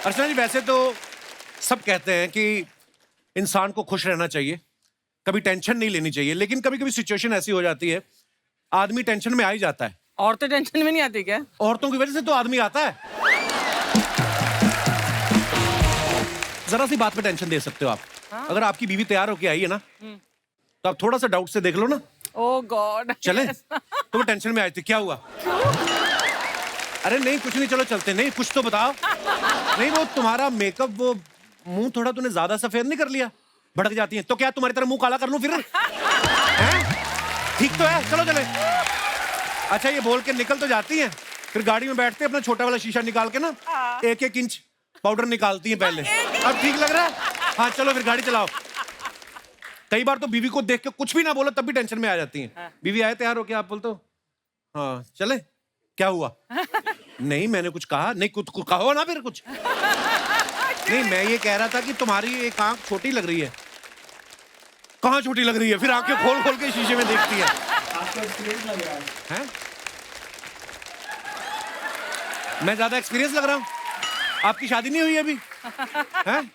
अर्चना जी, वैसे तो सब कहते हैं कि इंसान को खुश रहना चाहिए, कभी टेंशन नहीं लेनी चाहिए, लेकिन कभी कभी सिचुएशन ऐसी हो जाती है आदमी टेंशन में आ ही जाता है। औरतें टेंशन में नहीं आती क्या? औरतों की वजह से तो आदमी आता है। जरा सी बात पे टेंशन दे सकते हो आप। हाँ? अगर आपकी बीवी तैयार होके आई है ना, तो आप थोड़ा सा डाउट से देख लो ना। ओह गॉड। चले तो वो टेंशन में आई थी, क्या हुआ? अरे नहीं कुछ नहीं, चलो चलते। नहीं कुछ तो बताओ। नहीं वो तुम्हारा मेकअप, वो मुंह थोड़ा तूने ज्यादा सफेद नहीं कर लिया, भड़क जाती है। तो क्या तुम्हारी तरह मुंह काला कर लूं फिर? हैं? ठीक तो है, चलो चले। अच्छा ये बोल के निकल तो जाती हैं, फिर गाड़ी में बैठते अपना छोटा वाला शीशा निकाल के ना 1-1 इंच पाउडर निकालती हैं पहले। अब ठीक लग रहा है? हाँ चलो फिर गाड़ी चलाओ। कई बार तो बीवी को देख के कुछ भी ना बोलो तब भी टेंशन में आ जाती हैं। बीवी आए तैयार हो क्या, आप बोलते हो हाँ चले, क्या हुआ? नहीं मैंने कुछ कहा नहीं, कुछ कहो ना फिर कुछ। नहीं मैं ये कह रहा था कि तुम्हारी एक आंख छोटी लग रही है। कहाँ छोटी लग रही है? फिर आंखें खोल खोल के शीशे में देखती है। आपको एक्सपीरियंस लग रहा है। हैं? मैं ज्यादा एक्सपीरियंस लग रहा हूँ? आपकी शादी नहीं हुई अभी? हैं?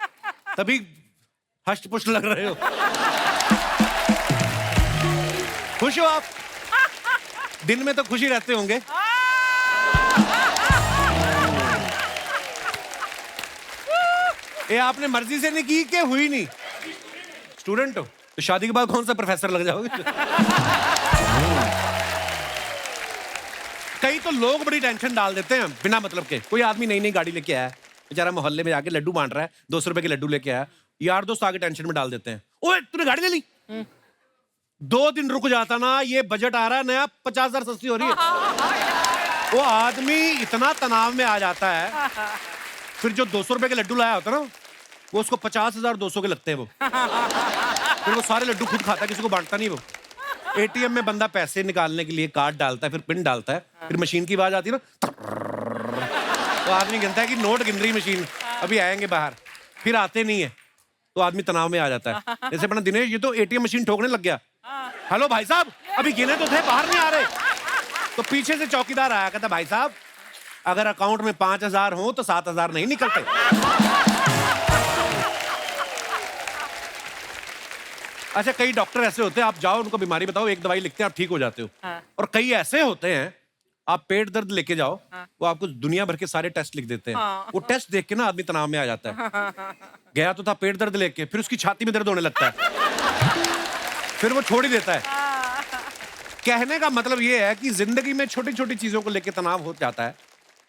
तभी हष्ट पुष्ट लग रहे हो। खुश हो आप? दिन में तो खुशी रहते होंगे। ये आपने मर्जी से नहीं की कि हुई नहीं? स्टूडेंट हो तो शादी के बाद कौन सा प्रोफेसर लग जाओगे? कई तो लोग बड़ी टेंशन डाल देते हैं बिना मतलब के। कोई आदमी नई नई गाड़ी लेके आया, बेचारा मोहल्ले में जाके लड्डू बांट रहा है, 200 रुपए के लड्डू लेके आया, यार दोस्त आगे टेंशन में डाल देते हैं। ओए तूने गाड़ी ले ली? 2 दिन रुक जाता ना, ये बजट आ रहा है नया, 50,000 सस्ती हो रही है। वो आदमी इतना तनाव में आ जाता है, फिर जो 200 रुपए के लड्डू लाया होता ना, वो उसको 50,200 के लगते हैं वो। फिर वो सारे लड्डू खुद खाता है, किसी को बांटता नहीं वो। एटीएम में बंदा पैसे निकालने के लिए कार्ड डालता है, फिर पिन डालता है, फिर मशीन की आवाज आती है ना, तो आदमी गिनता है कि नोट गिन रही मशीन, अभी आएंगे बाहर, फिर आते नहीं है, तो आदमी तनाव में आ जाता है। जैसे अपना दिनेश, ये तो एटीएम मशीन ठोकने लग गया। हेलो भाई साहब, अभी गिने तो थे, बाहर नहीं आ रहे। तो पीछे से चौकीदार आया, कहता भाई साहब अगर अकाउंट में 5,000 हो तो 7,000 नहीं निकलते। अच्छा कई डॉक्टर ऐसे होते हैं, आप जाओ उनको बीमारी बताओ, एक दवाई लिखते हैं, आप ठीक हो जाते हो। और कई ऐसे होते हैं, आप पेट दर्द लेके जाओ, वो आपको दुनिया भर के सारे टेस्ट लिख देते हैं। वो टेस्ट देख के ना आदमी तनाव में आ जाता है। गया तो था पेट दर्द लेके, फिर उसकी छाती में दर्द होने लगता है, फिर वो छोड़ ही देता है। कहने का मतलब ये है कि जिंदगी में छोटी छोटी चीजों को लेके तनाव हो जाता है।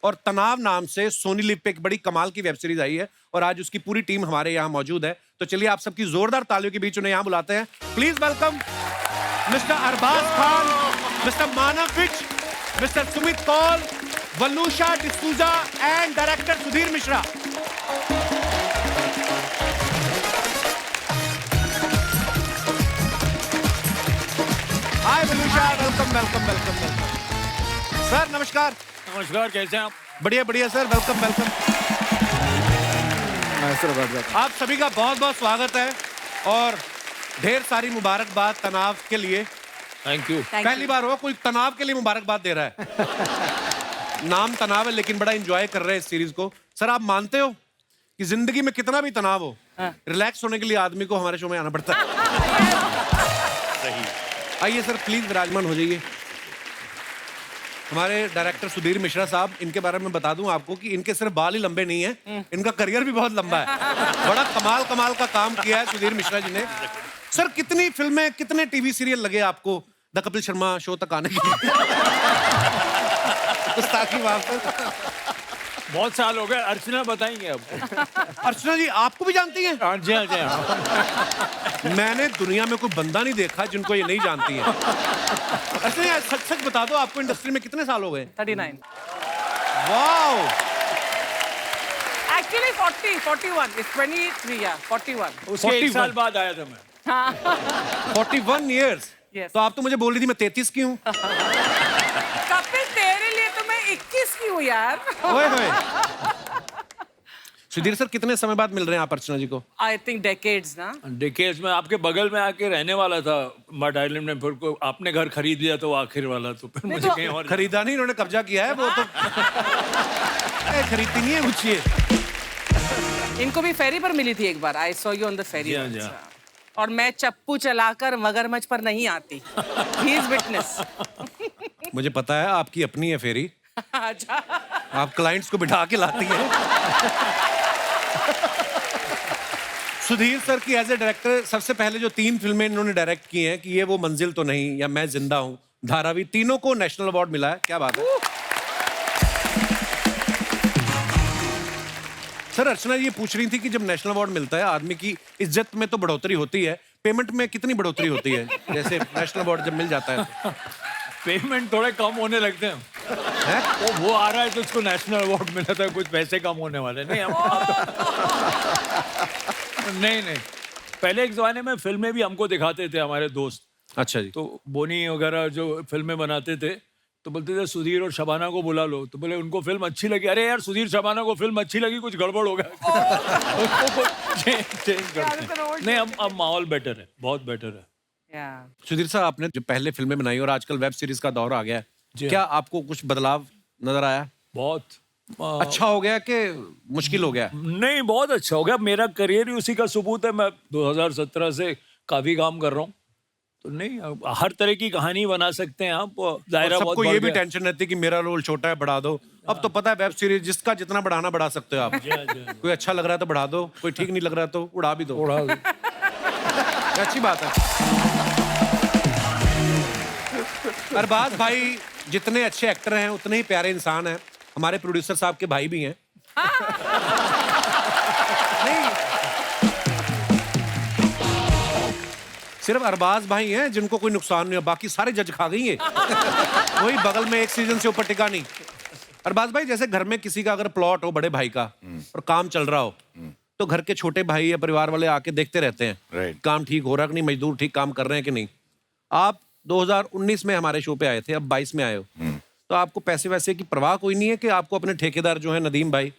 और तनाव नाम से सोनी लिव पे एक बड़ी कमाल की वेब सीरीज आई है, और आज उसकी पूरी टीम हमारे यहाँ मौजूद है। तो चलिए आप सबकी जोरदार तालियों के बीच उन्हें यहाँ बुलाते हैं। Please welcome mister Arbaaz Khan, mister Manav Vij, mister Sumit Kaul, Waluscha D'Souza and director Sudhir Mishra. Hi Waluscha, welcome welcome welcome welcome. Sir नमस्कार। नमस्कार, कैसे हैं आप? बढ़िया बढ़िया सर, वेलकम वेलकम। आप सभी का बहुत बहुत स्वागत है और ढेर सारी मुबारकबाद तनाव के लिए। Thank you. पहली बार हो कोई तनाव के लिए मुबारकबाद दे रहा है। नाम तनाव है लेकिन बड़ा एंजॉय कर रहे हैं इस सीरीज को। सर आप मानते हो कि जिंदगी में कितना भी तनाव हो, रिलैक्स होने के लिए आदमी को हमारे शो में आना पड़ता है? सही। आइए सर प्लीज विराजमान हो जाइए। हमारे डायरेक्टर सुधीर मिश्रा साहब, इनके बारे में बता दूं आपको कि इनके सिर्फ बाल ही लंबे नहीं है, इनका करियर भी बहुत लंबा है। बड़ा कमाल कमाल का काम किया है सुधीर मिश्रा जी ने। सर कितनी फिल्में, कितने टीवी सीरियल लगे आपको द कपिल शर्मा शो तक आने के लिए? गुस्ताखी माफ कर। बहुत साल हो गए। अर्चना बताएंगे आपको। अर्चना जी आपको भी जानती हैं? हाँ जी, हाँ जी, हाँ। मैंने दुनिया में कोई बंदा नहीं देखा जिनको ये नहीं जानती है। अच्छा यार सच सच बता दो, आपको इंडस्ट्री में कितने साल हो गए? 39। वाओ। Actually 40, 41. It's 23, yeah, 41. उसके 1 साल बाद आया था मैं। 41 years। Yes. तो आप तो मुझे बोल रही थी मैं 33 की हूँ। कपिल तेरे लिए तो मैं 21 की हूँ यार। ओए होए। सुधीर सर कितने समय बाद मिल रहे हैं आप अर्चना जी को? I think decades ना। डिकेड्स में आपके बगल में आके रहने वाला था मड आइलैंड में, फिर को आपने घर खरीद लिया तो वो आखिर वाला, तो फिर मुझे कहीं और खरीदा नहीं, इन्होंने कब्जा किया है वो तो। खरीदती नहीं है कुछ ये। इनको भी फेरी पर मिली थी एक बार, I saw you on the ferry. जी हाँ, जी हाँ। और मैं चप्पू चलाकर मगरमच्छ पर नहीं आती। He is witness. मुझे पता है आपकी अपनी है फेरी, अच्छा। आप क्लाइंट्स को बिठा के लाती हैं। सुधीर सर की एज ए डायरेक्टर सबसे पहले जो 3 फिल्में इन्होंने डायरेक्ट की हैं कि ये वो मंजिल तो नहीं, या मैं जिंदा हूं, धारावी, तीनों को नेशनल अवार्ड मिला है। क्या बात है सर। अर्चना ये पूछ रही थी कि जब नेशनल अवार्ड मिलता है आदमी की इज्जत में तो बढ़ोतरी होती है, पेमेंट में कितनी बढ़ोतरी होती है जैसे नेशनल अवार्ड जब मिल जाता है तो? पेमेंट थोड़े कम होने लगते हैं। है? वो आ रहा है तो उसको नेशनल अवार्ड मिला था, कुछ पैसे कम होने वाले नहीं नहीं। पहले एक जमाने में फिल्में भी हमको दिखाते थे हमारे दोस्त, अच्छा जी। तो बोनी वगैरह जो फिल्में बनाते थे तो बोलते थे सुधीर और शबाना को बुला लो, तो बोले उनको फिल्म अच्छी लगी। अरे यार सुधीर शबाना को फिल्म अच्छी लगी, कुछ गड़बड़ हो गया। उसको चेंज करते हैं। नहीं, अब माहौल बेटर है, बहुत बेटर है। सुधीर साहब, आपने जो पहले फिल्में बनाई और आजकल वेब सीरीज का दौर आ गया है, जी क्या आपको कुछ बदलाव नजर आया? बहुत अच्छा हो गया कि मुश्किल हो गया? नहीं, बहुत अच्छा हो गया। मेरा करियर ही उसी का सबूत है। मैं 2017 से काफी काम कर रहा हूँ, तो नहीं, हर तरह की कहानी बना सकते हैं आप। दायरा बहुत सबको बढ़ ये भी गया। टेंशन रहती है कि मेरा रोल छोटा है, बढ़ा दो। अब तो पता है वेब सीरीज जिसका जितना बढ़ाना बढ़ा सकते हो आप। कोई अच्छा लग रहा है तो बढ़ा दो, कोई ठीक नहीं लग रहा है तो उड़ा भी दो। उड़ा दो। अच्छी बात है। अरबाज भाई जितने अच्छे एक्टर हैं उतने ही प्यारे इंसान हैं। हमारे प्रोड्यूसर साहब के भाई भी हैं। नहीं, सिर्फ अरबाज भाई हैं जिनको कोई नुकसान नहीं है, बाकी सारे जज खा गई है। वही बगल में एक सीजन से ऊपर टिका नहीं। अरबाज भाई, जैसे घर में किसी का अगर प्लॉट हो बड़े भाई का और काम चल रहा हो, तो घर के छोटे भाई या परिवार वाले आके देखते रहते हैं काम ठीक हो रहा कि नहीं, मजदूर ठीक काम कर रहे हैं कि नहीं। आप 2019 में हमारे शो पे आए थे, अब 22 में आए हो, तो आपको पैसे वैसे की परवाह कोई नहीं है कि आपको अपने ठेकेदार जो है नदीम भाई,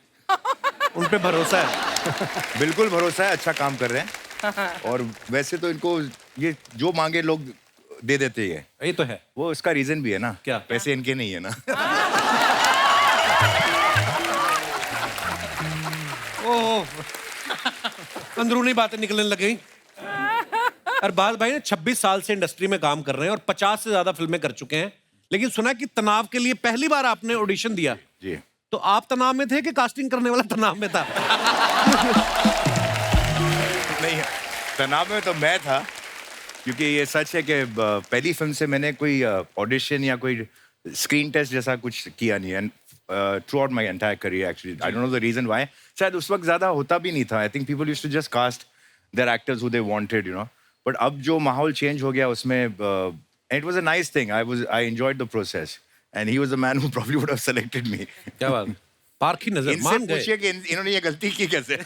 उन पे भरोसा है? बिल्कुल भरोसा है, अच्छा काम कर रहे हैं। और वैसे तो इनको ये जो मांगे लोग दे देते हैं। ये तो है। वो इसका रीजन भी है ना, क्या? पैसे इनके नहीं है ना। ओह, अंदरूनी बातें निकलने लग गई। अरबाज भाई ने 26 साल से इंडस्ट्री में काम कर रहे हैं और 50 से ज्यादा फिल्में कर चुके हैं, लेकिन सुना कि तनाव के लिए पहली बार आपने ऑडिशन दिया। जी। तो आप तनाव में थे कि कास्टिंग करने वाला तनाव में था? नहीं, तनाव में तो मैं था, क्योंकि ये सच है कि पहली फिल्म से मैंने कोई ऑडिशन या कोई स्क्रीन टेस्ट जैसा कुछ किया नहीं है। Throughout my entire career actually, I don't know the reason why. शायद उस वक्त ज्यादा होता भी नहीं था। I think people used to just cast their actors who they wanted, you know. But अब जो माहौल चेंज हो गया उसमें, it was a nice thing. I enjoyed the process and he was the man who probably would have selected me. क्या बात, पारखी नजर, इनसे मान गए। पूछिए कि इन्होंने ये गलती की कैसे।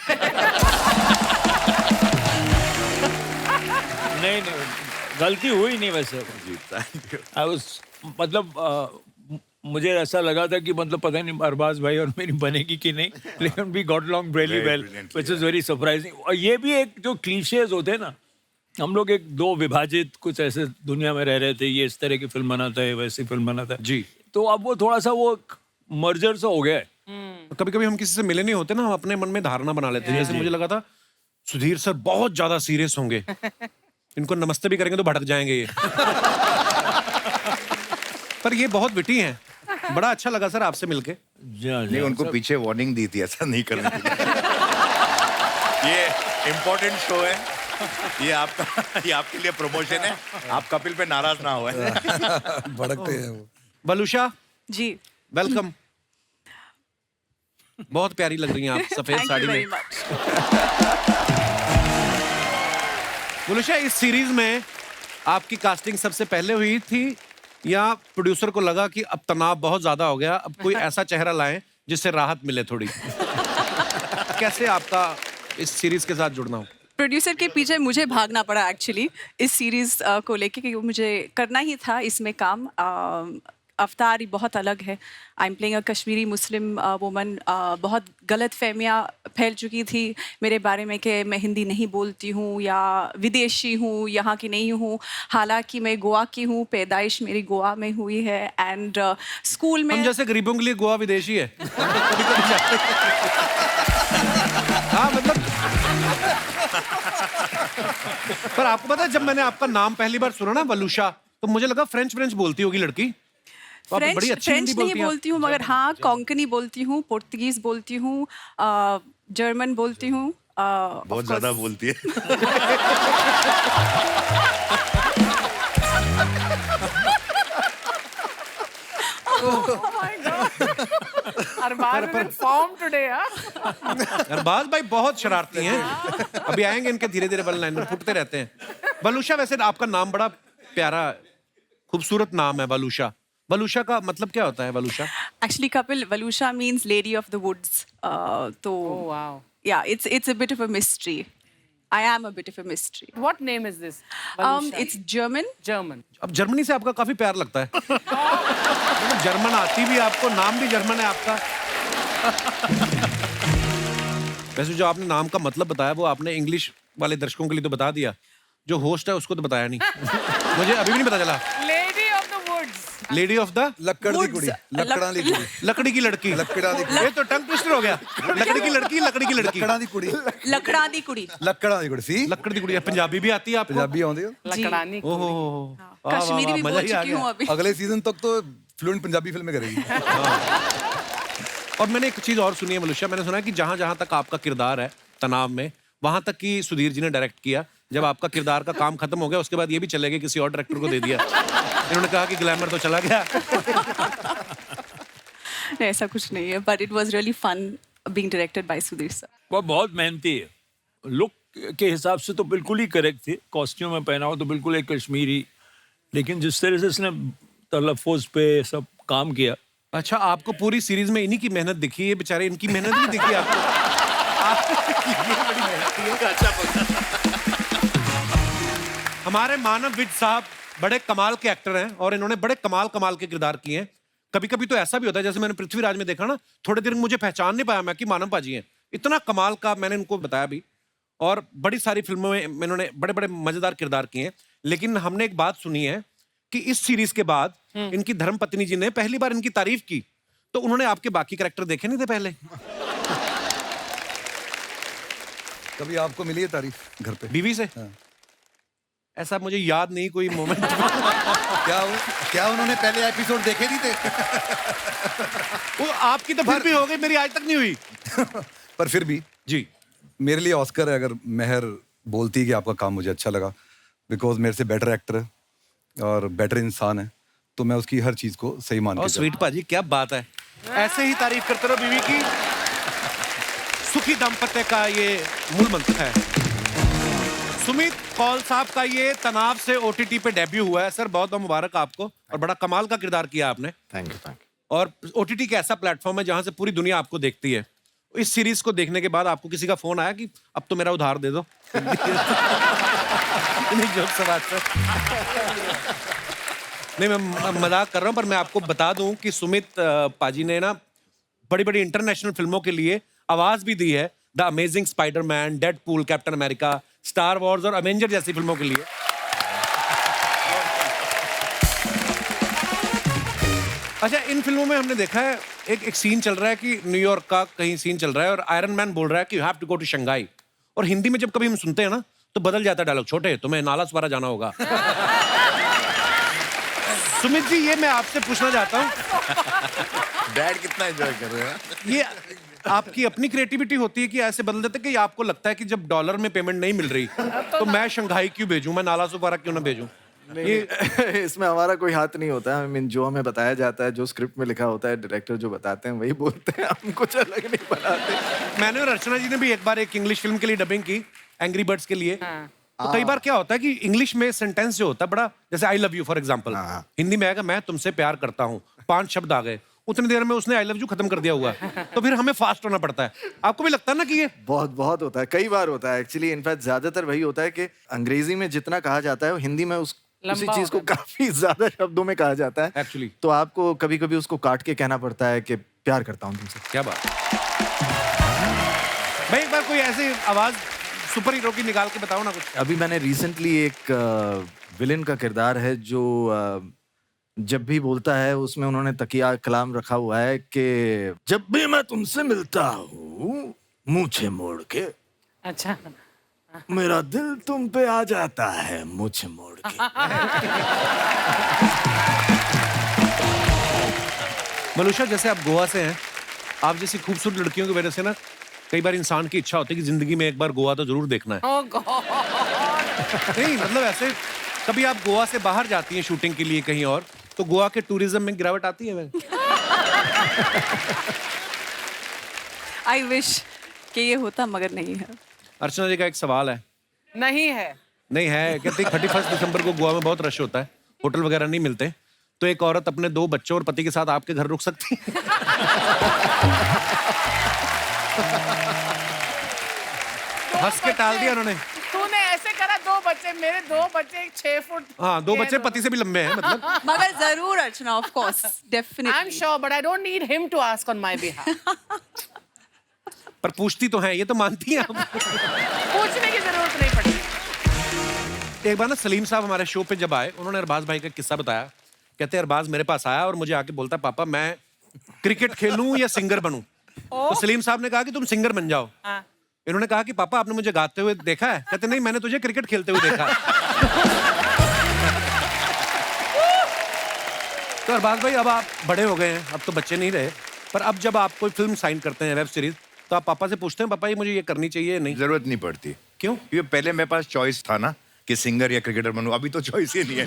नहीं, गलती हुई नहीं वैसे। आई वाज, मतलब मुझे ऐसा लगा था कि मतलब पता नहीं अरबाज भाई और मेरी बनेगी कि नहीं, लेकिन we got along really well, which is very surprising. और ये भी एक जो क्लीशेज होते हैं ना, हम लोग एक दो विभाजित कुछ ऐसे दुनिया में रह रहे थे, ये इस तरह की फिल्म बनाता है, वैसी फिल्म बनाता है जी। तो अब वो थोड़ा सा वो मर्जर सा हो गया है। कभी कभी हम किसी से मिले नहीं होते ना, हम अपने मन में धारणा बना लेते हैं। जैसे मुझे लगा था सुधीर सर बहुत ज्यादा सीरियस होंगे, इनको नमस्ते भी करेंगे तो भड़क जाएंगे ये। पर ये बहुत विटी हैं। बड़ा अच्छा लगा सर आपसे मिलके। नहीं, उनको पीछे वार्निंग दी थी ऐसा नहीं करने के लिए। ये इम्पोर्टेंट शो है, ये आपके लिए प्रमोशन है। आप कपिल पे नाराज ना हो। भड़कते हैं वो। बलूशा जी, वेलकम। बहुत प्यारी लग रही हैं आप सफेद साड़ी में। बलूशा, इस सीरीज में आपकी कास्टिंग सबसे पहले हुई थी या प्रोड्यूसर को लगा कि अब तनाव बहुत ज्यादा हो गया, अब कोई ऐसा चेहरा लाएं जिससे राहत मिले थोड़ी? कैसे आपका इस सीरीज के साथ जुड़ना हो? प्रोड्यूसर के पीछे मुझे भागना पड़ा एक्चुअली इस सीरीज़ को लेके, क्योंकि मुझे करना ही था इसमें काम। अवतार ही बहुत अलग है। I am playing a Kashmiri Muslim woman. बहुत गलत फहमियाँ फैल चुकी थी मेरे बारे में कि मैं हिंदी नहीं बोलती हूँ या विदेशी हूँ, यहाँ की नहीं हूँ। हालांकि मैं गोवा की हूँ, पैदाइश मेरी गोवा में हुई है। एंड स्कूल में हम जैसे गरीबों के लिए गोवा विदेशी है। कभी-कभी जाते हैं। हाँ, मतलब पर आपको पता है जब मैंने आपका नाम पहली बार सुना ना वलूशा, तो मुझे लगा फ्रेंच बोलती होगी लड़की। तो आप बड़ी अच्छी फ्रेंच हिंदी नहीं बोलती हैं। बोलती हूँ, मगर हाँ कोंकणी बोलती हूँ, पुर्तगीज बोलती हूँ, जर्मन बोलती हूँ। बहुत ज्यादा बोलती है। Arbaaz is in form today, huh? Arbaaz भाई बहुत शरारती हैं। अभी आएंगे इनके धीरे धीरे वन लाइन में फुटते रहते हैं। वलूशा, वैसे आपका नाम बड़ा प्यारा खूबसूरत नाम है वलूशा। वलूशा का मतलब क्या होता है वलूशा? Actually, Kapil, Valusha means lady of the woods. So, Oh, wow. yeah, it's a bit of a mystery. I am a bit of a mystery. What name is this? Valusha? It's German. German. अब Germany से आपका काफी प्यार लगता है। मतलब German आती भी आपको, नाम भी जर्मन है आपका। वैसे जो आपने नाम का मतलब बताया वो आपने इंग्लिश वाले दर्शकों के लिए तो बता दिया, जो होस्ट है उसको तो बताया नहीं। मुझे अभी भी नहीं पता चला। Lady of the woods. Lady of the ਲੱਕੜ ਦੀ ਕੁੜੀ ਲੱਕੜਾਂ ਦੀ ਕੁੜੀ लकड़ी की लड़की। ਲੱਕੜਾਂ ਦੀ ਕੁੜੀ ये तो टंग ट्विस्टर हो गया। लकड़ी की लड़की, लकड़ी की लड़की। ਲੱਕੜਾਂ ਦੀ ਕੁੜੀ लकड़ा दी कुड़ी। ਲੱਕੜਾਂ ਦੀ ਕੁੜੀ ਸੀ लकड़ी की कुड़ी। पंजाबी भी आती है आपको? पंजाबी आਉਂਦੀ हो लकड़ानी की ओहो, कुड़ी। वाह, वाह, कश्मीरी वाह, भी मजा बोल ही आ चुकी हूँ गया। अभी। अगले सीजन तक तो फ्लुएंट पंजाबी फिल्में करेगी और मैंने एक चीज और सुनी है मलुष्या, मैंने सुना है कि जहां जहां तक आपका किरदार है तनाव में, वहां तक की सुधीर जी ने डायरेक्ट किया। जब आपका किरदार का काम खत्म हो गया उसके बाद ये भी चले गए, किसी और डायरेक्टर को दे दिया। इन्होंने कहा कि ग्लैमर तो चला गया। नहीं, ऐसा कुछ नहीं है, but it was really fun being directed by Sudhir sir. वो बहुत मेहनती है। लुक के हिसाब से तो बिल्कुल ही करेक्ट थे, कॉस्ट्यूम में पहना हो तो बिल्कुल एक कश्मीरी, लेकिन जिस तरह से इसने तलफ़ुज़ पे सब काम किया। अच्छा, आपको पूरी सीरीज में इन्हीं की मेहनत दिखी है, बेचारे इनकी मेहनत नहीं दिखी आपको? ये बड़ी मेहनती है। हमारे मानव विज साहब बड़े कमाल के एक्टर हैं और इन्होंने बड़े कमाल के किरदार किए हैं। कभी कभी तो ऐसा भी होता है, जैसे मैंने पृथ्वीराज में देखा ना, थोड़े देर मुझे पहचान नहीं पाया मैं कि मानव पाजी हैं। इतना कमाल का मैंने इनको बताया भी, और बड़ी सारी फिल्मों में इन्होंने बड़े बड़े मजेदार किरदार किए हैं। लेकिन हमने एक बात सुनी है कि इस सीरीज के बाद इनकी धर्मपत्नी जी ने पहली बार इनकी तारीफ की, तो उन्होंने आपके बाकी कैरेक्टर देखे नहीं थे पहले? कभी आपको मिली है तारीफ घर पे? बीवी से? ऐसा मुझे याद नहीं कोई मोमेंट। क्या उन्होंने पहले एपिसोड देखे नहीं थे? वो आपकी तो फिर भी हो गई, मेरी आज तक नहीं हुई। पर फिर भी जी, मेरे लिए ऑस्कर है अगर मेहर बोलती है कि आपका काम मुझे अच्छा लगा, बिकॉज मेरे से बेटर एक्टर है और बेटर इंसान है, तो मैं उसकी हर चीज को सही मान और के स्वीट पाजी क्या बात है, ऐसे ही तारीफ करते रहो बीवी की। सुखी दाम्पत्य का ये मूल मंत्र है। सुमित कौल साहब का ये तनाव से OTT पे डेब्यू हुआ है। सर बहुत बहुत मुबारक आपको, और बड़ा कमाल का किरदार किया आपने। Thank you. और OTT का ऐसा प्लेटफॉर्म है जहां से पूरी दुनिया आपको देखती है। इस सीरीज को देखने के बाद आपको किसी का फोन आया कि अब तो मेरा उधार दे दो? नहीं, जोक से बात सर। नहीं, मैं मजाक कर रहा हूं, पर मैं आपको बता दूं कि सुमित पाजी ने ना बड़ी बड़ी इंटरनेशनल फिल्मों के लिए आवाज भी दी है। The amazing Spiderman, Deadpool, captain America, star Wars और अवेंजर जैसी फिल्मों के लिए। अच्छा, इन फिल्मों में हमने देखा है एक सीन चल रहा है कि न्यूयॉर्क का कहीं सीन चल रहा है और आयरन मैन बोल रहा है कि you have to go to Shanghai, और हिंदी में जब कभी हम सुनते हैं ना तो बदल जाता है डायलॉग, छोटे तुम्हें नालासवारा जाना होगा। सुमित जी, ये मैं आपसे पूछना चाहता हूँ, डैड कितना एंजॉय कर रहे हैं? ये आपकी अपनी क्रिएटिविटी होती है कि ऐसे बदल देते कि आपको लगता है कि जब डॉलर में पेमेंट नहीं मिल रही तो मैं शंघाई क्यों भेजूं, मैं नालासोपारा क्यों ना भेजूं? नहीं, इसमें हमारा कोई हाथ नहीं होता है। I mean, जो हमें बताया जाता है, जो स्क्रिप्ट में लिखा होता है, डायरेक्टर जो बताते हैं वही बोलते हैं, हम कुछ अलग नहीं बनाते। मैंने और अर्चना जी ने भी एक बार एक इंग्लिश फिल्म के लिए डबिंग की, एंग्री बर्ड्स के लिए। तो कई बार क्या होता है कि इंग्लिश में सेंटेंस जो होता है बड़ा, जैसे I love you for example, Hindi में आएगा मैं तुमसे प्यार करता हूँ, 5 शब्द आ गए, उतनी देर में उसने आई लव यू खत्म कर दिया हुआ है, तो फिर हमें फास्ट होना पड़ता है। आपको भी लगता है ना कि ये बहुत होता है, कई बार होता है एक्चुअली। इनफैक्ट ज्यादातर वही होता है कि अंग्रेजी में जितना कहा जाता है वो हिंदी में उसी चीज को काफी ज्यादा शब्दों में कहा जाता है एक्चुअली। तो आपको कभी कभी उसको काट के कहना पड़ता है कि प्यार करता हूँ तुमसे। क्या बात भाई, एक बार कोई ऐसी आवाज सुपर हीरो की निकाल के बताओ ना कुछ। अभी मैंने रिसेंटली एक विलेन का किरदार है जो जब भी बोलता है उसमें उन्होंने तकिया कलाम रखा हुआ है कि जब भी मैं तुमसे मिलता हूँ मूछें मोड़ के। अच्छा, मेरा दिल तुम पे आ जाता है मुझ मोड़ के। मनुषा, जैसे आप गोवा से हैं, आप जैसी खूबसूरत लड़कियों की वजह से ना कई बार इंसान की इच्छा होती है कि जिंदगी में एक बार गोवा तो जरूर देखना है। Oh God. नहीं मतलब ऐसे कभी आप गोवा से बाहर जाती हैं शूटिंग के लिए कहीं और, तो गोवा के टूरिज्म में गिरावट आती है? आई विश कि ये होता, मगर नहीं है। अर्चना जी का एक सवाल है। नहीं है। नहीं है, कहते 31 दिसंबर को गोवा में बहुत रश होता है, होटल वगैरह नहीं मिलते, तो एक औरत अपने 2 बच्चों और पति के साथ आपके घर रुक सकती है? हंस के टाल दिया उन्होंने। तूने ऐसे करा, 2 बच्चे, मेरे 2 बच्चे 6 फुट। हाँ, 2 बच्चे पति से भी लंबे हैं मतलब। मगर जरूर Archana, of course, I'm definitely. sure, but I don't need him to ask on my behalf. पर पूछती तो हैं, ये तो मानती हैं आप। पूछने की जरूरत नहीं पड़ी। एक बार ना सलीम साहब हमारे शो पे जब आए, उन्होंने अरबाज भाई का किस्सा बताया। कहते अरबाज मेरे पास आया और मुझे आके बोलता, पापा मैं क्रिकेट खेलूं या सिंगर बनूं? तो सलीम साहब ने कहा कि तुम सिंगर बन जाओ। हाँ। इन्होंने कहा कि पापा आपने मुझे गाते हुए देखा है? कहते नहीं, मैंने तुझे क्रिकेट खेलते हुए देखा है। तो अरबाज भाई, अब आप बड़े हो गए हैं, अब तो बच्चे नहीं रहे, पर अब जब आप कोई फिल्म साइन करते हैं, वेब सीरीज, तो आप पापा से पूछते हैं, पापा ये मुझे ये करनी चाहिए? नहीं, जरूरत नहीं पड़ती। क्यों? क्योंकि पहले मेरे पास चॉइस था ना कि सिंगर या क्रिकेटर बनूं, अभी तो चॉइस ही नहीं है।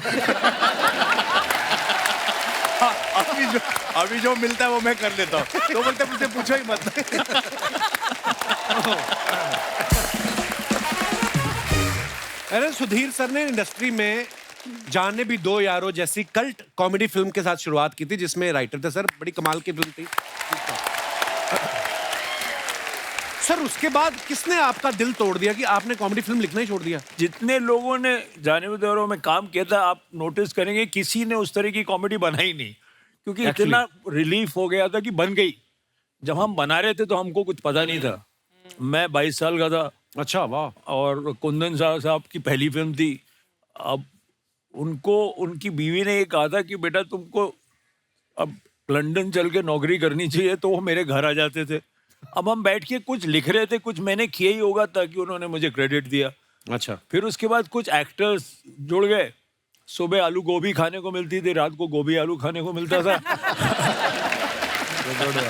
अभी जो मिलता है वो मैं कर लेता हूँ, तो बोलते मुझसे पूछो ही मत। अरे सुधीर सर ने इंडस्ट्री में जाने भी दो यारो जैसी कल्ट कॉमेडी फिल्म के साथ शुरुआत की थी, जिसमें राइटर थे सर, बड़ी कमाल की फिल्म थी सर। उसके बाद किसने आपका दिल तोड़ दिया कि आपने कॉमेडी फिल्म लिखना ही छोड़ दिया? जितने लोगों ने जाने भी दौरों में काम किया था, आप नोटिस करेंगे किसी ने उस तरह की कॉमेडी बनाई नहीं, क्योंकि इतना रिलीफ हो गया था कि बन गई। जब हम बना रहे थे तो हमको कुछ पता नहीं था। मैं 22 साल का था। अच्छा, वाह। और कुंदन साहब की पहली फिल्म थी। अब उनको उनकी बीवी ने ये कहा था कि बेटा तुमको अब लंदन चल के नौकरी करनी चाहिए, तो वो मेरे घर आ जाते थे। अब हम बैठ के कुछ लिख रहे थे, कुछ मैंने किया ही होगा, ताकि उन्होंने मुझे क्रेडिट दिया। अच्छा। फिर उसके बाद कुछ एक्टर्स जुड़ गए। सुबह आलू गोभी खाने को मिलती थी, रात को गोभी आलू खाने को मिलता था।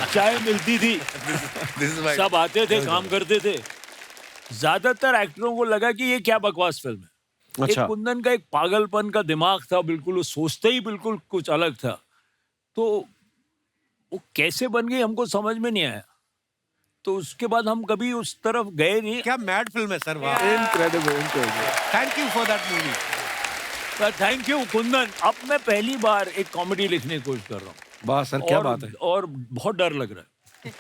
चाय मिलती थी, सब आते थे, काम करते थे। ज्यादातर एक्टरों को लगा कि ये क्या बकवास फिल्म है। अच्छा। एक कुंदन का एक पागलपन का दिमाग था, बिल्कुल वो सोचते ही बिल्कुल कुछ अलग था। तो वो कैसे बन गई हमको समझ में नहीं आया। तो उसके बाद हम कभी उस तरफ गए नहीं। क्या मैड फिल्म है सर, वाह। Incredible, incredible. Thank you for that movie. Thank you Kundan. अब मैं पहली बार एक कॉमेडी लिखने की कोशिश कर रहा हूँ। वाह सर, क्या बात है। और बहुत डर लग रहा है।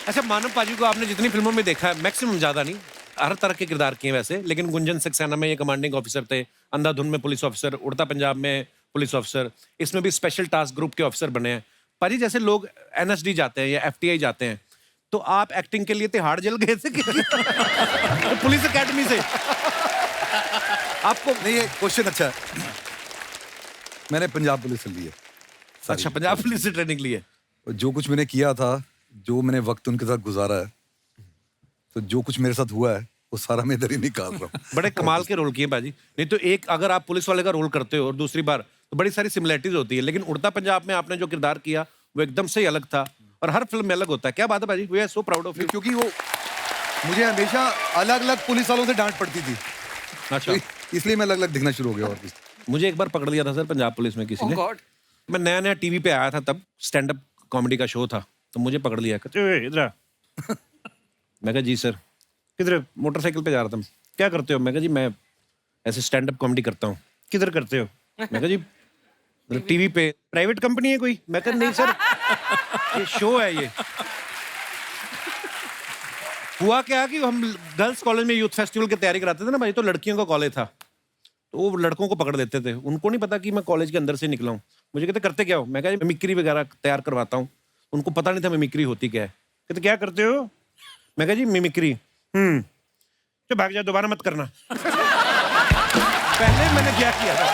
अच्छा, मानव पाजी को आपने जितनी फिल्मों में देखा है, मैक्सिमम ज्यादा नहीं, हर तरह के किरदार किए वैसे, लेकिन गुंजन सक्सेना में ये कमांडिंग ऑफिसर थे, अंधाधुन में पुलिस ऑफिसर, उड़ता पंजाब में पुलिस ऑफिसर, इसमें भी स्पेशल टास्क ग्रुप के ऑफिसर बने हैं। पाजी, जैसे लोग NSD जाते हैं या FTI जाते हैं, तो आप एक्टिंग के लिए तिहाड़ जेल गए थे पुलिस एकेडमी से? आपको नहीं, ये क्वेश्चन अच्छा है। मैंने पंजाब पुलिस से ली है। अच्छा, पंजाब पुलिस से ट्रेनिंग ली है। जो कुछ मैंने किया था, जो मैंने वक्त उनके साथ गुजारा है, तो जो कुछ मेरे साथ हुआ है वो सारा मैं इधर ही निकाल रहा हूँ। बड़े कमाल के रोल किए बाजी। नहीं तो एक अगर आप पुलिस वाले का रोल करते हो और दूसरी बार, तो बड़ी सारी सिमिलरिटीज होती है, लेकिन उड़ता पंजाब में आपने जो किरदार किया वो एकदम से ही अलग था, और हर फिल्म में अलग होता है। क्या बात है बाजी, we are so proud of you. क्योंकि वो मुझे हमेशा अलग अलग पुलिस वालों से डांट पड़ती थी, अच्छा, इसलिए मैं अलग अलग दिखना शुरू हो गया। और मुझे एक बार पकड़ लिया था सर पंजाब पुलिस में किसी ने। मैं नया नया टीवी पे आया था, तब स्टैंड अप कॉमेडी का शो था, तो मुझे पकड़ लिया। कहते इधर आ। मैं कहा जी सर। किधर? मोटरसाइकिल पे जा रहा था। क्या करते हो? मैं कहा जी मैं ऐसे स्टैंड अप कॉमेडी करता हूँ। किधर करते हो? मैं कहा जी मतलब टीवी पे। प्राइवेट कंपनी है कोई? मैं कहा नहीं सर, ये शो है ये। हुआ क्या कि हम गर्ल्स कॉलेज में यूथ फेस्टिवल की तैयारी कराते थे ना भाई, तो लड़कियों का कॉलेज था, तो वो लड़कों को पकड़ लेते थे। उनको नहीं पता कि मैं कॉलेज के अंदर से निकला हूँ। मुझे कहते करते क्या हो? मैं कहा मिमिक्री वगैरह तैयार करवाता हूँ। उनको पता नहीं था मिमिक्री होती क्या है। कहते क्या करते हो? मैं कहा जी मिमिक्री। तो भाग जा, दोबारा मत करना। पहले मैंने क्या किया था।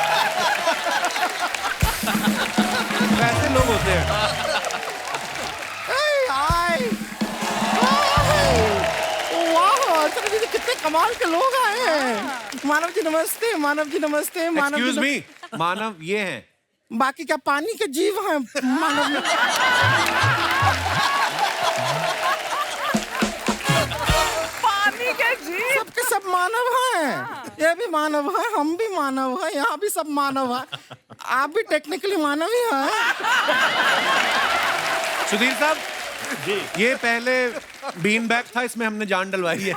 वैसे लोग होते हैं। कमाल के लोग आए हैं। मानव जी नमस्ते, मानव जी नमस्ते, मानव एक्सक्यूज जी मी, मानव ये हैं। बाकी क्या पानी के जीव हैं मानव? पानी के जीव। सबके सब मानव हैं। ये भी मानव है, हम भी मानव हैं, यहाँ भी सब मानव है। आप भी टेक्निकली मानव ही हैं। सुधीर साहब ये पहले बीन बैग था, इसमें हमने जान डलवाई है।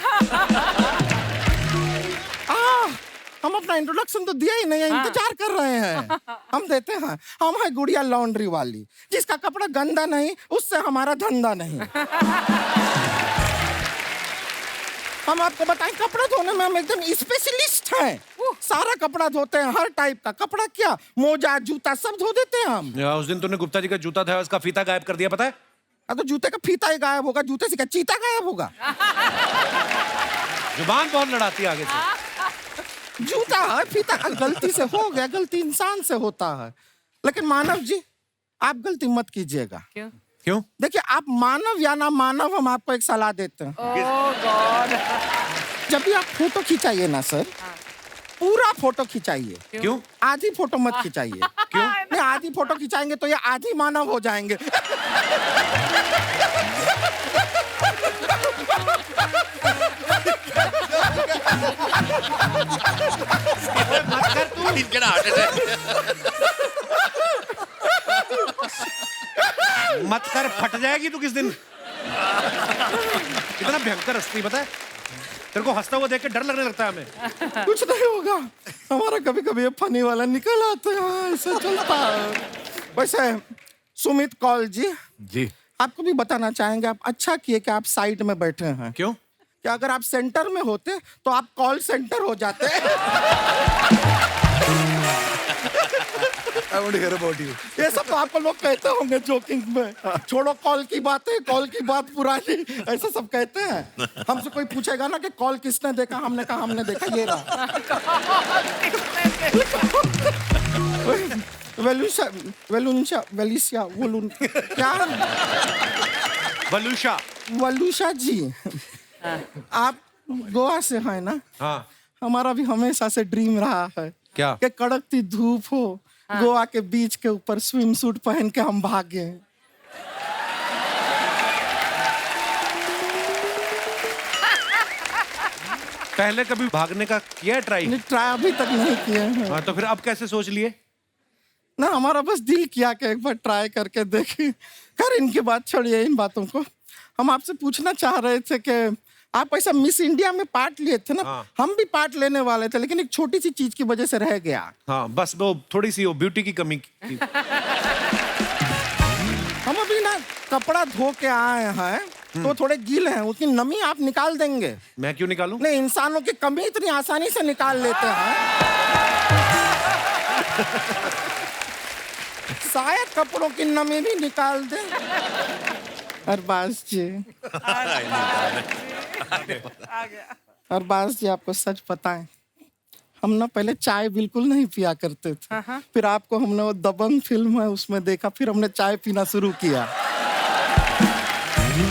हम अपना इंट्रोडक्शन तो दिया ही नहीं है, इंतजार कर रहे हैं। हम देते हैं। हम है गुड़िया लॉन्ड्री वाली, जिसका कपड़ा गंदा नहीं, उससे हमारा धंधा नहीं। हम आपको बताएं, कपड़ा धोने में हम एकदम स्पेशलिस्ट हैं। सारा कपड़ा धोते हैं, हर टाइप का कपड़ा, क्या मोजा जूता सब धो देते हैं हम। उस दिन तूने गुप्ता जी का जूता था, उसका फीता गायब कर दिया, पता है? तो जूते का फीता ही गायब होगा, जूते से क्या चीता गायब होगा? जुबान बहुत लड़ाती है आगे से। जूता है, फीता गलती से हो गया, गलती इंसान से होता है। लेकिन मानव जी आप गलती मत कीजिएगा। क्यों? देखिए, आप मानव या ना मानव, हम आपको एक सलाह देते हैं। ओह गॉड। जब भी आप फोटो खिंचाइए ना सर, पूरा फोटो खिंचाइए। क्यों? आधी फोटो मत खिंचाइए। क्यों? नहीं, आधी फोटो खिंचाएंगे तो ये आधी मानव हो जाएंगे। मत कर, फट जाएगी तू किस दिन। इतना भयंकर हंसती, पता है? तेरे को हंसता हुआ देख के डर लगने लगता है हमें। कुछ नहीं होगा, हमारा कभी कभी फनी वाला निकल आता है, ऐसा चलता है। वैसे सुमित कौल जी आपको भी बताना चाहेंगे, आप अच्छा किए कि आप साइड में बैठे हैं। क्यों? कि अगर आप सेंटर में होते तो आप कॉल सेंटर हो जाते। I want to hear about you. ये सब तो आपको लोग कहते होंगे जोकिंग में, छोड़ो कॉल की बातें, कॉल की बात पुरानी, ऐसा सब कहते हैं। हमसे कोई पूछेगा ना कि कॉल किसने देखा, हमने कहा हमने देखा, ये रहा। वेलुशा क्या? वलूशा जी, आप गोवा से हैं ना? हाँ। हमारा भी हमेशा से ड्रीम रहा है क्या? कि कड़कती धूप हो, गोवा के बीच के ऊपर स्विम सूट पहन के हम भागे। पहले कभी भागने का किया है ट्राई? नहीं, ट्राई अभी तक नहीं किए हैं। हाँ, तो फिर अब कैसे सोच लिए? ना, हमारा बस दिल किया कि एक बार ट्राई करके देखें। खैर इनकी बात छोड़िए, इन बातों को। हम आपसे पूछना चाह रहे थे कि आप ऐसा मिस इंडिया में पार्ट लिए थे ना? हाँ। हम भी पार्ट लेने वाले थे, लेकिन एक छोटी सी चीज की वजह से रह गया। हाँ, बस वो थोड़ी सी वो ब्यूटी की कमी थी। हम अभी ना कपड़ा धो के आए हैं, तो थोड़े गीले हैं, उसकी नमी आप निकाल देंगे? मैं क्यों निकालूं? नहीं, इंसानों की कमी इतनी आसानी से निकाल लेते हैं। शायद कपड़ों की नमी भी निकाल दे। अरबाज जी, अरबाज जी आपको सच बताएं, हम ना पहले चाय बिल्कुल नहीं पिया करते थे। फिर आपको हमने वो दबंग फिल्म है उसमें देखा, फिर हमने चाय पीना शुरू किया।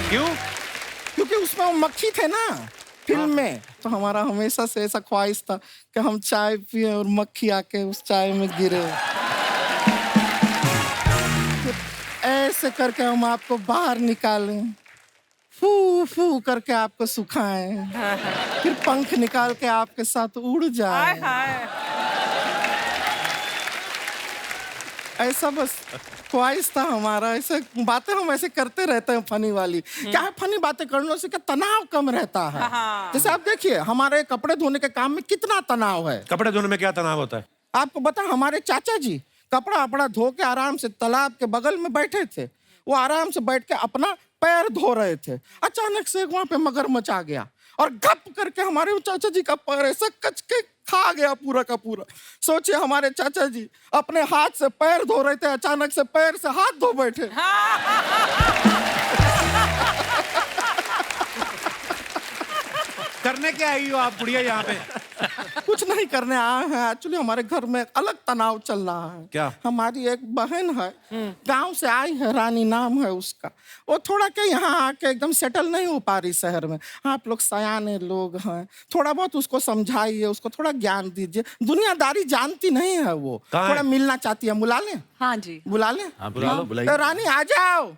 क्यों? क्योंकि उसमें वो मक्खी थे ना फिल्म में, तो हमारा हमेशा से ऐसा ख्वाहिश था कि हम चाय पिए और मक्खी आके उस चाय में गिरे। ऐसे करके हम आपको बाहर निकालें, फू फू करके आपको सुखाएं, फिर पंख निकाल के आपके साथ उड़ जाएं। ऐसा बस ख्वाहिश था हमारा। ऐसे बातें हम ऐसे करते रहते हैं फनी वाली। क्या है, फनी बातें करने से क्या तनाव कम रहता है। जैसे आप देखिए, हमारे कपड़े धोने के काम में कितना तनाव है। कपड़े धोने में क्या तनाव होता है? आपको बता, हमारे चाचा जी कपड़ा अपना धो के आराम से तालाब के बगल में बैठे थे। वो आराम से बैठ के अपना पैर धो रहे थे। अचानक से वहां पे मगरमच्छ आ गया और गप करके हमारे चाचा जी का पैर ऐसा कच के खा गया पूरा का पूरा। सोचिए, हमारे चाचा जी अपने हाथ से पैर धो रहे थे, अचानक से पैर से हाथ धो बैठे। करने क्या आई हो आप बुढ़िया यहाँ पे? कुछ नहीं करने आए हैं। एक्चुअली हमारे घर में एक अलग तनाव चल रहा है। क्या? हमारी एक बहन है, गांव से आई है, रानी नाम है उसका। वो थोड़ा के यहाँ आके एकदम सेटल नहीं हो पा रही शहर में। आप लोग सयाने लोग हैं, थोड़ा बहुत उसको समझाइए, उसको थोड़ा ज्ञान दीजिए। दुनियादारी जानती नहीं है वो, कहाँ है? थोड़ा मिलना चाहती है। बुला लें? हाँ जी। बुला लें? हाँ, बुला लो, बुलाइए। रानी आ जाओ।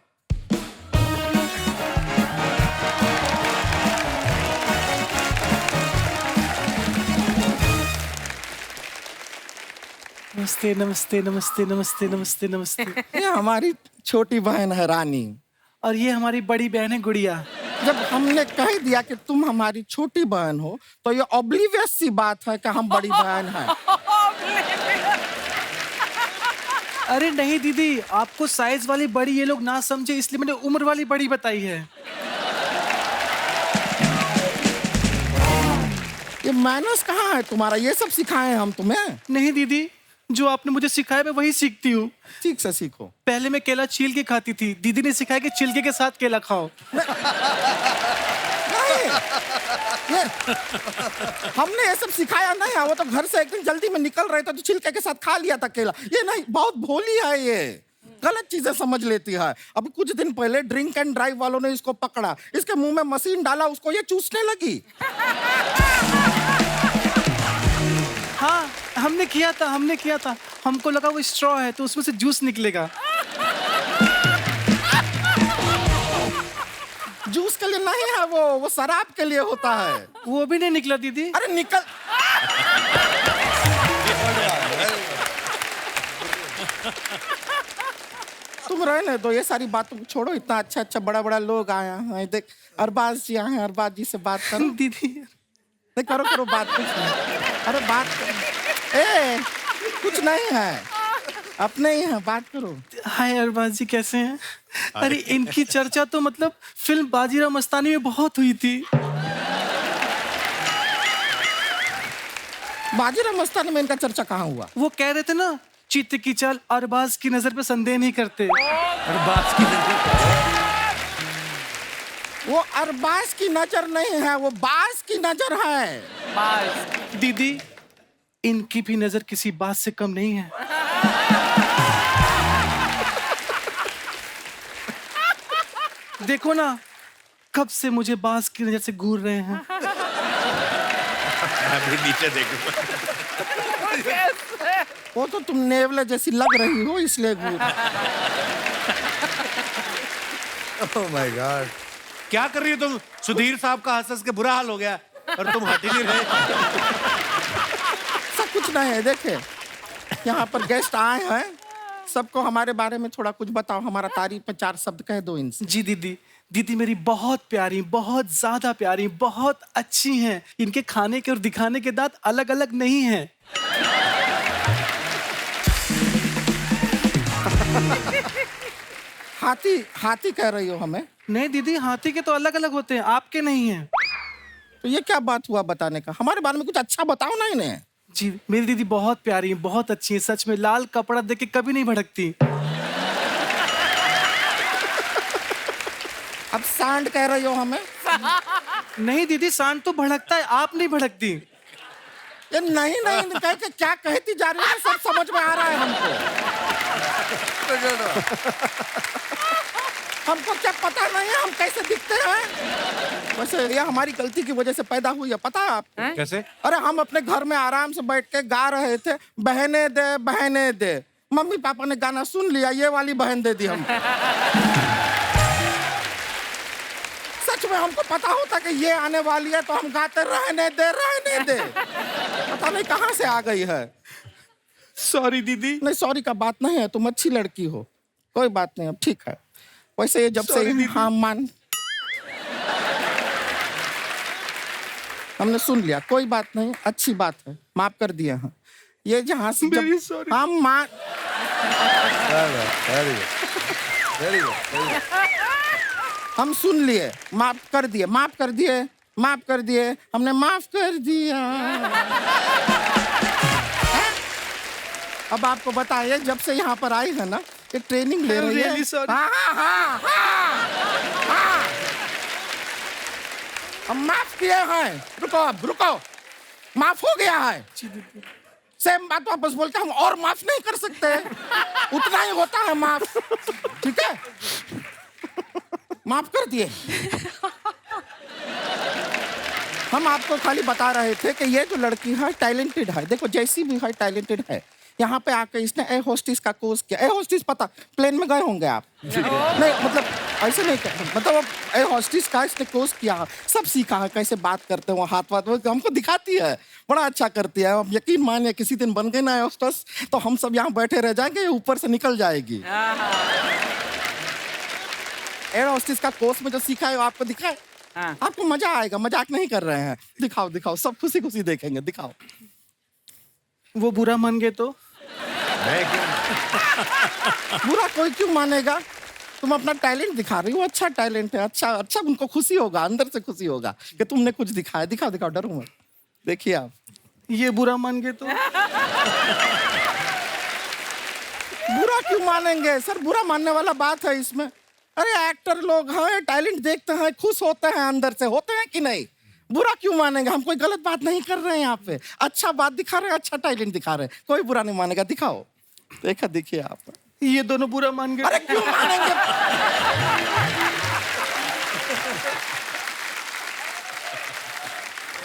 नमस्ते नमस्ते नमस्ते नमस्ते नमस्ते नमस्ते। ये हमारी छोटी बहन है रानी। और ये हमारी बड़ी बहन है गुड़िया। जब हमने कह दिया कि तुम हमारी छोटी बहन हो तो ये ऑब्लिवियस सी बात है कि हम बड़ी बहन हैं। अरे नहीं दीदी, आपको साइज वाली बड़ी ये लोग ना समझे इसलिए मैंने उम्र वाली बड़ी बताई है। ये मैनर्स कहाँ है तुम्हारा? ये सब सिखाए हम तुम्हें? नहीं दीदी, जो आपने मुझे सिखाया मैं वही सीखती हूँ। ठीक से सीखो। पहले मैं केला छील के खाती थी, दीदी ने सिखाया कि छिलके के साथ केला खाओ। नहीं, ये हमने ये सब सिखाया नहीं है। वो तो घर से एक दिन जल्दी में निकल रहे थे तो छिलके के साथ खा लिया था केला। ये नहीं, बहुत भोली है ये, गलत चीजें समझ लेती है। अब कुछ दिन पहले ड्रिंक एंड ड्राइव वालों ने इसको पकड़ा, इसके मुंह में मशीन डाला, उसको ये चूसने लगी। हाँ, हमने किया था। हमको लगा वो स्ट्रॉ है तो उसमें से जूस निकलेगा। जूस के लिए नहीं है वो शराब के लिए होता है। वो भी नहीं निकला दीदी। अरे निकल। तुम रहने दो, ये सारी बातों को छोड़ो। इतना अच्छा अच्छा बड़ा बड़ा लोग आया है। देख अरबाज जी आए हैं, अरबाज जी से बात करो। दीदी नहीं, करो बात। कुछ नहीं, अरे बात करो। ए कुछ नहीं है, अपने ही हैं, बात करो। हाय अरबाज जी, कैसे हैं? अरे इनकी चर्चा तो मतलब फिल्म बाजीराव मस्तानी में बहुत हुई थी। बाजीराव मस्तानी में इनका चर्चा कहाँ हुआ? वो कह रहे थे ना, चित्त की चाल अरबाज की नजर पे संदेह नहीं करते। अरबाज की वो अरबाज की नजर नहीं है, वो बाज की नजर है। दीदी, इनकी भी नजर किसी बात से कम नहीं है। देखो ना, कब से मुझे बाज की नजर से घूर रहे हैं। अभी नीचे देखो। वो तो तुम नेवले जैसी लग रही हो इसलिए घूर। Oh my God. क्या कर रही हो तुम? सुधीर साहब का हंस के बुरा हाल हो गया और तुम हट ही नहीं रहे। सब कुछ नहीं है। देखे यहाँ पर गेस्ट आए हैं, सबको हमारे बारे में थोड़ा कुछ बताओ। हमारा तारीफ में 4 शब्द कह दो इनसे। जी दीदी मेरी बहुत प्यारी, बहुत ज्यादा प्यारी, बहुत अच्छी हैं। इनके खाने के और दिखाने के दांत अलग अलग नहीं हैं। हाथी कह रही हो हमें? नहीं दीदी, हाथी के तो अलग अलग होते हैं, आपके नहीं हैं। तो ये क्या बात हुआ बताने का? हमारे बारे में कुछ अच्छा बताओ ना इन्हें। जी मेरी दीदी बहुत प्यारी है, बहुत अच्छी है, सच में लाल कपड़ा देख के कभी नहीं भड़कती। अब सांड कह रही हो हमें? नहीं दीदी, सांड तो भड़कता है, आप नहीं भड़कती। ये नहीं कह के क्या कहती जा रही है, सब समझ में आ रहा है हमको। हमको क्या पता नहीं है हम कैसे दिखते हैं। वैसे ये हमारी गलती की वजह से पैदा हुई है, पता है आपको? कैसे? अरे हम अपने घर में आराम से बैठ के गा रहे थे, बहने दे बहने दे। मम्मी पापा ने गाना सुन लिया, ये वाली बहन दे दी हमको। सच में हमको पता होता कि ये आने वाली है तो हम गाते रहने दे रहने दे। पता नहीं कहाँ से आ गई है। सॉरी दीदी। नहीं सॉरी का बात नहीं है, तुम अच्छी लड़की हो, कोई बात नहीं, अब ठीक है। वैसे ये जब से हाँ मान हमने सुन लिया, कोई बात नहीं, अच्छी बात है, माफ कर दिया। हाँ ये जहाँ से जब हम मान हम सुन लिए, माफ कर दिए, माफ कर दिए, माफ कर दिए, हमने माफ कर दिया। अब आपको बताइए, जब से यहाँ पर आई है ना, ये ट्रेनिंग ले रही है। हाँ हाँ हाँ हाँ हाँ, हम माफ किए हैं। रुको अब रुको, माफ हो गया है। सेम बात वापस बोलते हम और माफ नहीं कर सकते, उतना ही होता है माफ, ठीक है? माफ कर दिए। हम आपको खाली बता रहे थे कि ये जो लड़की है टैलेंटेड है, देखो जैसी भी है टैलेंटेड है। यहाँ पे आके इसने ए होस्टिस का कोर्स किया। ए होस्टिस पता, प्लेन में गए होंगे आप? नहीं मतलब ऐसे नहीं कहते, मतलब ए होस्टिस का इसने कोर्स किया, सब सीखा है, कैसे बात करते हो, हाथ वाथ वो हमको दिखाती है, बड़ा अच्छा करती है। अब यकीन मानिए किसी दिन बन गई ना ए होस्टेस तो हम सब यहाँ बैठे रह जाएंगे, ऊपर से निकल जाएगी। ए होस्टिस का कोर्स में जो सीखा है वो आपको दिखाए, आपको मजा आएगा, मजाक नहीं कर रहे हैं। दिखाओ दिखाओ, सब खुशी खुशी देखेंगे, दिखाओ। वो बुरा मान गए तो? बुरा कोई क्यों मानेगा? तुम अपना टैलेंट दिखा रही हो, अच्छा टैलेंट है, अच्छा अच्छा, उनको खुशी होगा, अंदर से खुशी होगा कि तुमने कुछ दिखाया। दिखाओ दिखाओ, डरो मत, देखिए आप। ये बुरा मान गए तो? बुरा क्यों मानेंगे सर? बुरा मानने वाला बात है इसमें? अरे एक्टर लोग हैं, टैलेंट देखते हैं, खुश होते हैं, अंदर से होते हैं कि नहीं? बुरा क्यों मानेंगे? हम कोई गलत बात नहीं कर रहे हैं यहाँ पे, अच्छा बात दिखा रहे हैं, अच्छा टैलेंट दिखा रहे हैं, कोई बुरा नहीं मानेगा। दिखाओ, देखा, देखिए आप। ये दोनों बुरा मान गए। अरे क्यों मानेंगे?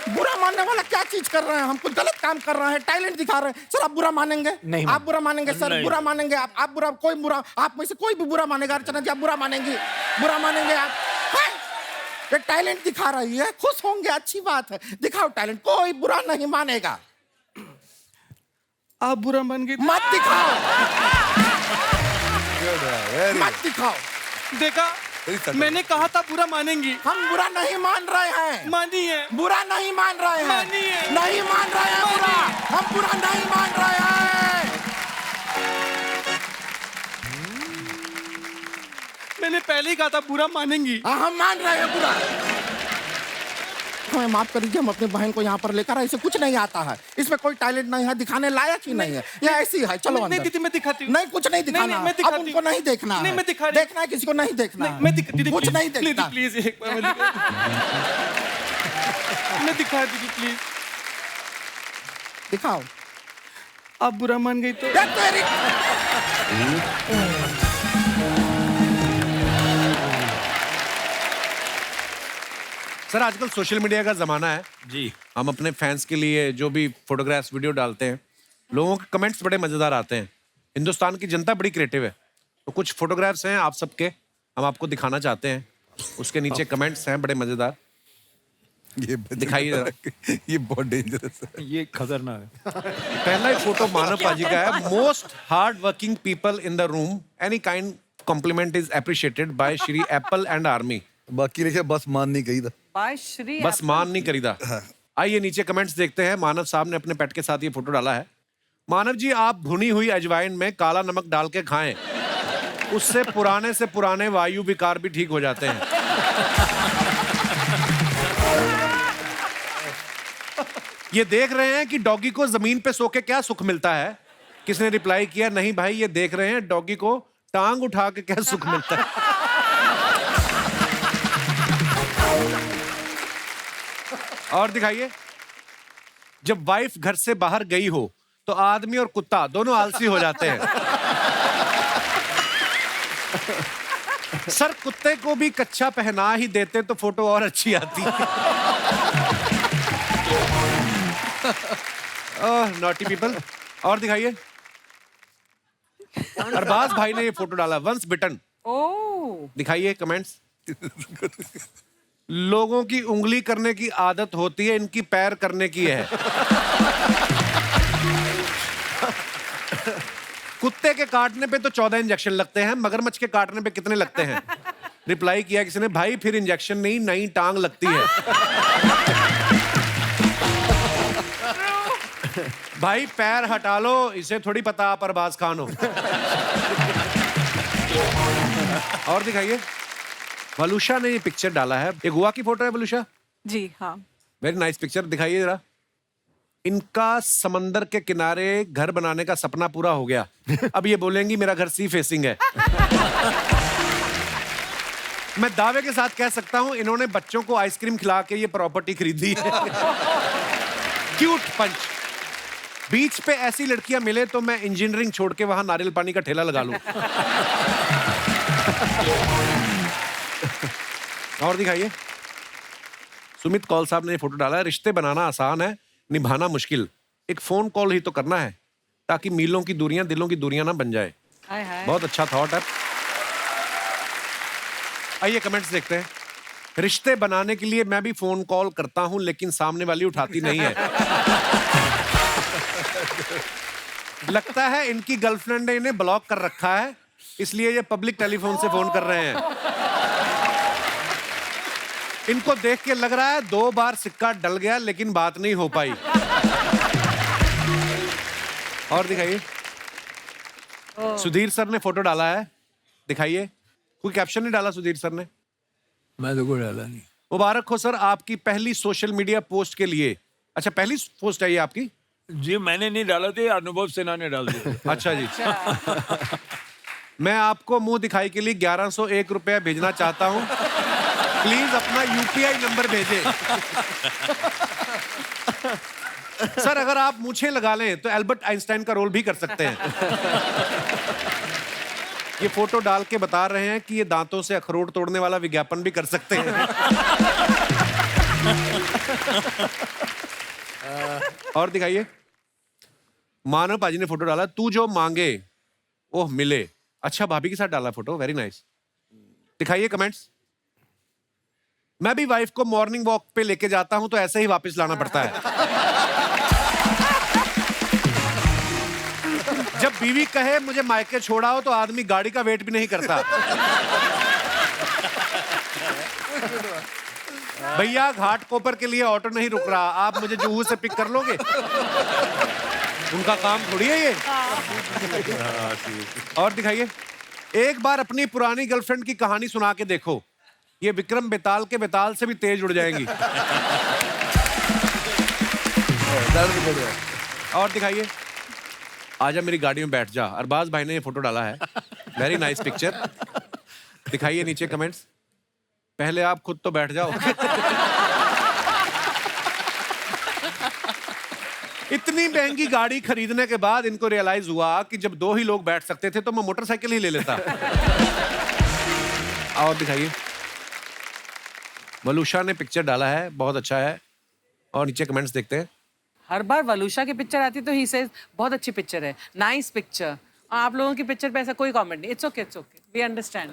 बुरा मानने वाला क्या चीज कर रहे हैं? हम कुछ गलत काम कर रहे हैं, टैलेंट दिखा रहे हैं, सर आप बुरा मानेंगे? नहीं, आप बुरा मानेंगे सर, बुरा मानेंगे आप बुरा, कोई बुरा, आप में से कोई भी बुरा मानेगा? अर्चना जी आप बुरा मानेंगी? बुरा मानेंगे आप? हैं? ये टैलेंट दिखा रही है, खुश होंगे, अच्छी बात है, दिखाओ टैलेंट, कोई बुरा नहीं मानेगा। आप बुरा मान गए? मत दिखाओ, मत दिखाओ। देखा, मैंने कहा था बुरा मानेंगी। हम बुरा नहीं मान रहे हैं। मानी है। बुरा नहीं मान रहे हैं। मानी है। नहीं मान रहे हैं बुरा, हम बुरा नहीं मान रहे हैं। मैंने पहले ही कहा था बुरा मानेंगी। हाँ, हम मान रहे हैं बुरा। हमें माफ कर दीजिए, हम अपने बहन को यहाँ पर लेकर आए, इसे कुछ नहीं आता है, इसमें कोई टैलेंट नहीं है, दिखाने लायक ही नहीं है, ये ऐसी है। चलो अंदर। नहीं दीदी, मैं दिखाती हूँ। नहीं, कुछ नहीं दिखाना, मैं अब दिखाती उनको नहीं देखना नहीं, है। मैं दिखा रही। देखना है किसी को नहीं देखना है। मैं दीदी कुछ नहीं देखना। प्लीज एक बार मैं दिखा दीदी प्लीज। दिखाओ। आप बुरा मान गई तो? ये तेरी सर आजकल सोशल मीडिया का जमाना है जी। हम अपने फैंस के लिए जो भी फोटोग्राफ्स वीडियो डालते हैं, लोगों के कमेंट्स बड़े मजेदार आते हैं। हिंदुस्तान की जनता बड़ी क्रिएटिव है, तो कुछ फोटोग्राफ्स हैं आप सबके, हम आपको दिखाना चाहते हैं। उसके नीचे कमेंट्स हैं बड़े मजेदार, ये दिखाइए जरा। ये बहुत डेंजरस है। ये खतरनाक है। पहला एक फोटो मानव पाजी का है। Most hard working people in the room, any kind compliment is appreciated by Shri apple and army. बाकी लिखे बस मान नहीं गई था। श्री बस मान नहीं करीदा। आइए नीचे कमेंट्स देखते हैं। मानव साहब ने अपने पेट के साथ ये फोटो डाला है। मानव जी, आप भुनी हुई अजवाइन में काला नमक डाल के खाएं, उससे पुराने से पुराने वायु विकार भी ठीक हो जाते हैं। ये देख रहे हैं कि डॉगी को जमीन पे सो के क्या सुख मिलता है? किसने रिप्लाई किया, नहीं भाई ये देख रहे हैं डॉगी को टांग उठा के क्या सुख मिलता है। और दिखाइए, जब वाइफ घर से बाहर गई हो तो आदमी और कुत्ता दोनों आलसी हो जाते हैं। सर कुत्ते को भी कच्छा पहना ही देते तो फोटो और अच्छी आती। Naughty people. और दिखाइए, अरबाज भाई ने ये फोटो डाला, वंस बिटन। दिखाइए कमेंट्स। लोगों की उंगली करने की आदत होती है, इनकी पैर करने की है। कुत्ते के काटने पे तो 14 इंजेक्शन लगते हैं, मगरमच्छ के काटने पे कितने लगते हैं? रिप्लाई किया किसी ने, भाई फिर इंजेक्शन नहीं नई टांग लगती है। भाई पैर हटा लो, इसे थोड़ी पता आप अरबाज खान हो। और दिखाइए, वलूषा ने ये पिक्चर डाला है। ये गोवा की फोटो है वलूषा जी हाँ। वेरी नाइस पिक्चर, दिखाइए जरा। इनका समंदर के किनारे घर बनाने का सपना पूरा हो गया। अब ये बोलेंगी मेरा घर सी फेसिंग है। मैं दावे के साथ कह सकता हूं इन्होंने बच्चों को आइसक्रीम खिला के ये प्रॉपर्टी खरीदी है। क्यूट पंच। बीच पे ऐसी लड़कियां मिले तो मैं इंजीनियरिंग छोड़ के वहां नारियल पानी का ठेला लगा लूं। और दिखाइए। सुमित कौल साहब ने ये फोटो डाला है, रिश्ते बनाना आसान है, निभाना मुश्किल। एक फोन कॉल ही तो करना है ताकि मीलों की दूरियां दिलों की दूरियां ना बन जाए। हाय हाय। बहुत अच्छा थॉट है। आइए कमेंट्स देखते हैं। रिश्ते बनाने के लिए मैं भी फोन कॉल करता हूं लेकिन सामने वाली उठाती नहीं है। लगता है इनकी गर्लफ्रेंड ने इन्हें ब्लॉक कर रखा है, इसलिए ये पब्लिक टेलीफोन से फोन कर रहे हैं। इनको देख के लग रहा है 2 बार सिक्का डल गया लेकिन बात नहीं हो पाई। और दिखाइए। सुधीर सर ने फोटो डाला है, दिखाइए। कोई कैप्शन नहीं डाला सुधीर सर ने? मैं तो कोई डाला नहीं। मुबारक हो सर आपकी पहली सोशल मीडिया पोस्ट के लिए। अच्छा, पहली पोस्ट है ये आपकी? जी मैंने नहीं डाला थे, अनुभव सिन्हा ने डाल दिया। अच्छा जी। मैं आपको मुंह दिखाई के लिए 1101 रुपया भेजना चाहता हूं, प्लीज अपना यूपीआई नंबर भेजें। सर अगर आप मूछें लगा लें तो एल्बर्ट आइंस्टाइन का रोल भी कर सकते हैं। ये फोटो डाल के बता रहे हैं कि ये दांतों से अखरोट तोड़ने वाला विज्ञापन भी कर सकते हैं। और दिखाइए। मानव पाजी ने फोटो डाला, तू जो मांगे ओह मिले। अच्छा, भाभी के साथ डाला फोटो, वेरी नाइस। दिखाइए कमेंट्स। मैं भी वाइफ को मॉर्निंग वॉक पे लेके जाता हूं तो ऐसे ही वापस लाना पड़ता है। जब बीवी कहे मुझे मायके छोड़ाओ तो आदमी गाड़ी का वेट भी नहीं करता। भैया घाट कोपर के लिए ऑटो नहीं रुक रहा, आप मुझे जुहू से पिक कर लोगे? उनका काम थोड़ी है ये। और दिखाइए। एक बार अपनी पुरानी गर्लफ्रेंड की कहानी सुना के देखो, ये विक्रम बेताल के बेताल से भी तेज उड़ जाएंगी। और दिखाइए। आजा मेरी गाड़ी में बैठ जा। अरबाज भाई ने ये फोटो डाला है, वेरी नाइस पिक्चर। दिखाइए नीचे कमेंट्स। पहले आप खुद तो बैठ जाओ। इतनी महंगी गाड़ी खरीदने के बाद इनको रियलाइज हुआ कि जब 2 ही लोग बैठ सकते थे तो मैं मोटरसाइकिल ही ले लेता। और दिखाइए। वलूषा ने पिक्चर डाला है, बहुत अच्छा है। और नीचे कमेंट्स देखते हैं। हर बार वलूषा की पिक्चर आती तो ही सेज बहुत अच्छी पिक्चर है, नाइस पिक्चर। आप लोगों की पिक्चर पे ऐसा कोई कमेंट नहीं। It's okay, we understand.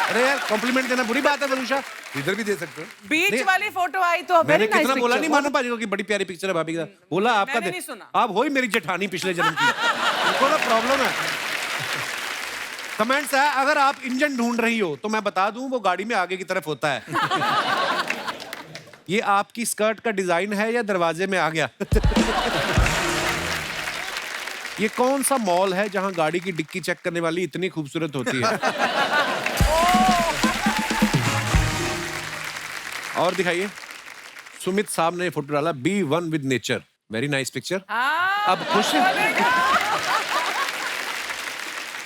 अरे यार, कॉम्प्लीमेंट देना बुरी बात है वलूषा। इधर भी दे सकते हो। बीच वाली फोटो आई तो मैंने very nice कितना बोला picture। नहीं मानो भाजी को कि बड़ी प्यारी पिक्चर है भाभी का। बोला आपका मैंने नहीं सुना। आप हो ही मेरी जेठानी पिछले जन्म की। उनको ना प्रॉब्लम है। कमेंट्स है, अगर आप इंजन ढूंढ रही हो तो मैं बता दूं वो गाड़ी में आगे की तरफ होता है। ये आपकी स्कर्ट का डिजाइन है या दरवाजे में आ गया? ये कौन सा मॉल है जहां गाड़ी की डिक्की चेक करने वाली इतनी खूबसूरत होती है? और दिखाइए। सुमित साहब ने फोटो डाला, be one with nature, very nice picture. अब खुश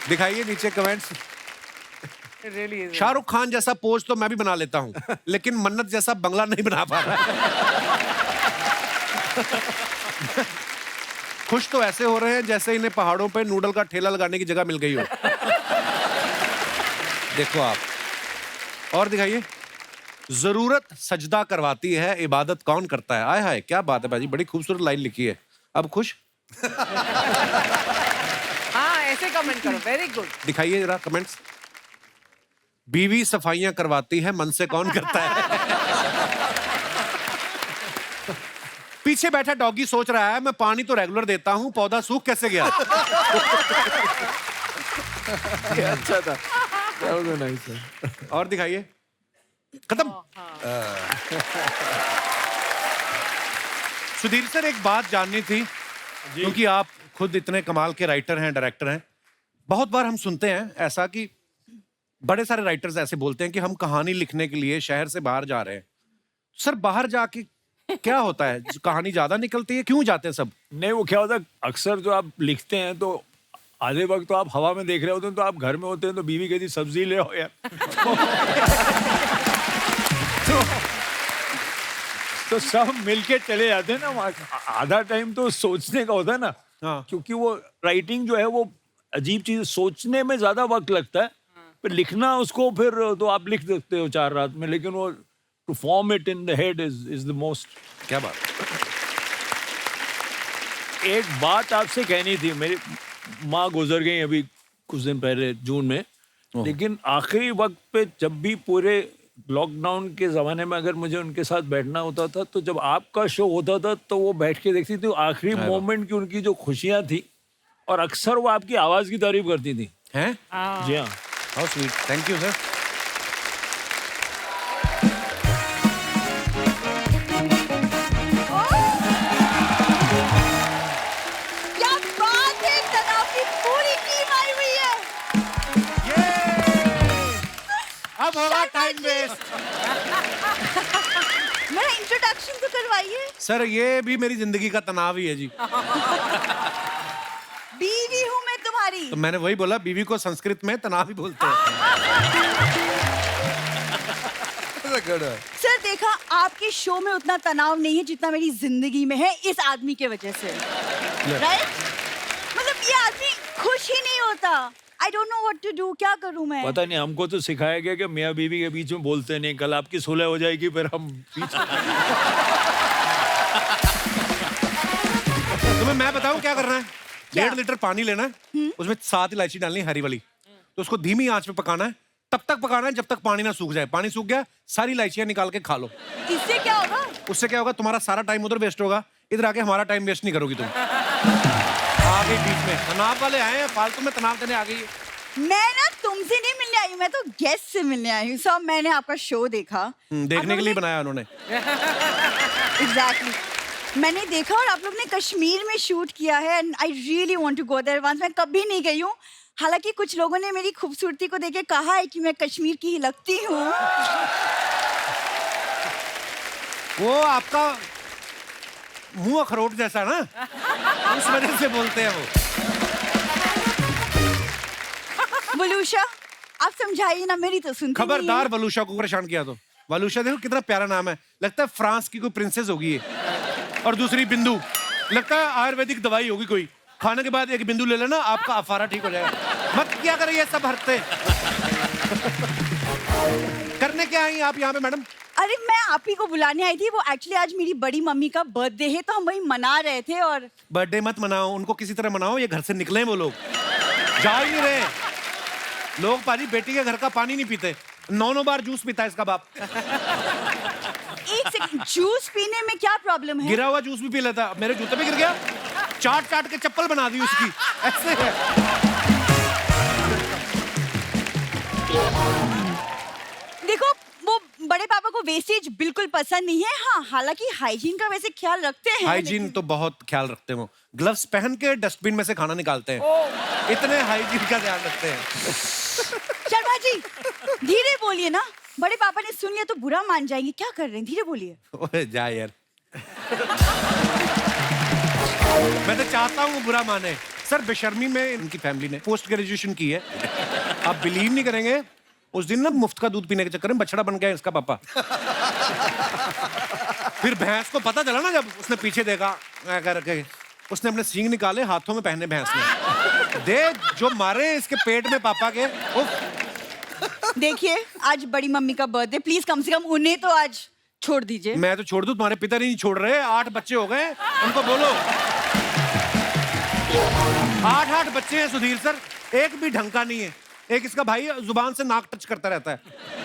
दिखाइए नीचे कमेंट्स। शाहरुख खान जैसा पोज तो मैं भी बना लेता हूं, लेकिन मन्नत जैसा बंगला नहीं बना पा रहा। खुश तो ऐसे हो रहे हैं जैसे इन्हें पहाड़ों पे नूडल का ठेला लगाने की जगह मिल गई हो। देखो आप। और दिखाइए। जरूरत सजदा करवाती है, इबादत कौन करता है? आय हाय, क्या बात है भाजी, बड़ी खूबसूरत लाइन लिखी है। अब खुश? हाँ, ऐसे कमेंट करो, वेरी गुड। दिखाइए जरा कमेंट्स। बीवी सफाइयां करवाती है, मन से कौन करता है? पीछे बैठा डॉगी सोच रहा है, मैं पानी तो रेगुलर देता हूं, पौधा सूख कैसे गया? ये अच्छा था। That was a nice one. और दिखाइए। खत्म। सुधीर सर, एक बात जाननी थी, क्योंकि आप खुद इतने कमाल के राइटर हैं, डायरेक्टर हैं। बहुत बार हम सुनते हैं ऐसा कि बड़े सारे राइटर्स ऐसे बोलते हैं कि हम कहानी लिखने के लिए शहर से बाहर जा रहे हैं। सर, बाहर जाके क्या होता है? कहानी ज्यादा निकलती है? क्यों जाते हैं सब? नहीं, वो क्या होता है, अक्सर जो आप लिखते हैं तो आधे वक्त तो आप हवा में देख रहे होते हैं, तो आप घर में होते हैं तो बीवी कहती सब्जी ले आओ यार। तो तो सब मिलके चले जाते हैं ना वहाँ। आधा टाइम तो सोचने का होता है ना, हाँ। क्योंकि वो राइटिंग जो है वो अजीब चीज, सोचने में ज्यादा वक्त लगता है, फिर लिखना उसको फिर तो आप लिख सकते हो 4 रात में, लेकिन वो to form it in the head is the most. क्या बात। एक बात आपसे कहनी थी, मेरी माँ गुजर गई अभी कुछ दिन पहले जून में, लेकिन आखिरी वक्त पे जब भी पूरे लॉकडाउन के ज़माने में अगर मुझे उनके साथ बैठना होता था, तो जब आपका शो होता था तो वो बैठ के देखती थी आखिरी मोमेंट की उनकी जो खुशियाँ थी, और अक्सर वो आपकी आवाज़ की तारीफ करती थी। हैं? जी हाँ। How sweet, thank you sir. क्या बात है, तनाव की पूरी टीम आई हुई है। अब होगा टाइम वेस्ट। मेरा इंट्रोडक्शन तो करवाइए। सर ये भी मेरी जिंदगी का तनाव ही है जी। बीवी हूँ मैं तुम्हारी। तो मैंने वही बोला, बीवी को संस्कृत में तनाव ही बोलते हैं। सर देखा, आपके शो में उतना तनाव नहीं है जितना मेरी जिंदगी में है इस आदमी के वजह से, राइट? मतलब ये आदमी खुश ही नहीं होता। I don't know what to do, क्या करूं मैं? पता नहीं, हमको तो सिखाया गया कि मियाँ बीवी के बीच में बोलते नहीं, कल आपकी सुलह हो जाएगी फिर हम तुम्हें मैं बताऊं क्या करना है? 1.5 लीटर पानी लेना है, उसमें 7 इलायची डालनी है हरी वाली, तो उसको धीमी आंच पे पकाना है, तब तक पकाना है जब तक पानी ना सूख जाए। पानी सूख गया, सारी इलायचियां निकाल के खा लो। इससे क्या होगा? उससे क्या होगा, तुम्हारा सारा टाइम उधर वेस्ट होगा, इधर आके हमारा टाइम वेस्ट नहीं करोगी तुम। आ गई बीच में, तनाव वाले आए हैं, फालतू में तनाव देने आ गई है। मैं ना तुमसे नहीं मिलने आई हूँ, मैं तो गेस्ट से मिलने आई हूँ। सब मैंने आपका शो देखा। देखने के लिए बनाया उन्होंने। एग्जैक्टली, मैंने देखा और आप लोग ने कश्मीर में शूट किया है, and I really want to go there once. मैं कभी नहीं गई हूँ, हालांकि कुछ लोगों ने मेरी खूबसूरती को देख के कहा है कि मैं कश्मीर की ही लगती हूँ। वो आपका मुंह अखरोट जैसा ना, उस वजह से बोलते हैं वो। वलूशा, आप समझाइए ना, मेरी तो सुनती नहीं है। खबरदार वलूशा को परेशान किया तो। वलूशा देखो कितना प्यारा नाम है, लगता है फ्रांस की कोई प्रिंसेस होगी ये। और दूसरी बिंदु, लगता है आयुर्वेदिक दवाई होगी कोई, खाने के बाद एक बिंदु ले लेना, आपका अफारा ठीक हो जाएगा। मत क्या करें ये सब हरते। करने क्या आई आप यहाँ पे मैडम? अरे मैं आप ही को बुलाने आई थी। वो एक्चुअली आज मेरी बड़ी मम्मी का बर्थडे है, तो हम वही मना रहे थे। और बर्थडे मत मनाओ, उनको किसी तरह मनाओ, ये घर से निकले वो लोग, जा ही नहीं रहे लोग। पाजी बेटी के घर का पानी नहीं पीते, 9 बार जूस पीता है इसका बाप। एक सेकंड, जूस पीने में क्या प्रॉब्लम है? गिरा हुआ जूस भी पी लेता, मेरे जूते पे गिर गया, चाट चाट के चप्पल बना दी उसकी, ऐसे है। देखो, वो बड़े पापा को वेस्टेज बिल्कुल पसंद नहीं है। हाँ, हालांकि हाइजीन का वैसे ख्याल रखते हैं। हाइजीन तो बहुत ख्याल रखते हैं वो, ग्लव्स पहन के डस्टबिन में से खाना निकालते हैं, इतने हाइजीन का ध्यान रखते हैं। शर्मा जी, धीरे बोलिए ना, बड़े पापा ने सुन लिया तो बुरा मान जाएंगे। क्या कर रहे हैं, धीरे बोलिए। ओए जा यार। मैं तो चाहता हूँ बुरा माने। सर बेशर्मी में इनकी फैमिली ने पोस्ट ग्रेजुएशन की है, आप बिलीव नहीं करेंगे, उस दिन ना मुफ्त का दूध पीने के चक्कर में बछड़ा बन गया इसका पापा। फिर भैंस को पता चला ना, जब उसने पीछे देखा करके, उसने अपने सींग निकाले, हाथों में पहने भैंस ने, दे जो मारे इसके पेट में पापा के। देखिए, आज बड़ी मम्मी का बर्थडे, प्लीज कम से कम उन्हें तो आज छोड़ दीजिए। मैं तो छोड़ दूं, तुम्हारे पिता नहीं छोड़ रहे, 8 बच्चे हो गए, उनको बोलो। 8 बच्चे हैं सुधीर सर, एक भी ढंग का नहीं है। एक इसका भाई जुबान से नाक टच करता रहता है।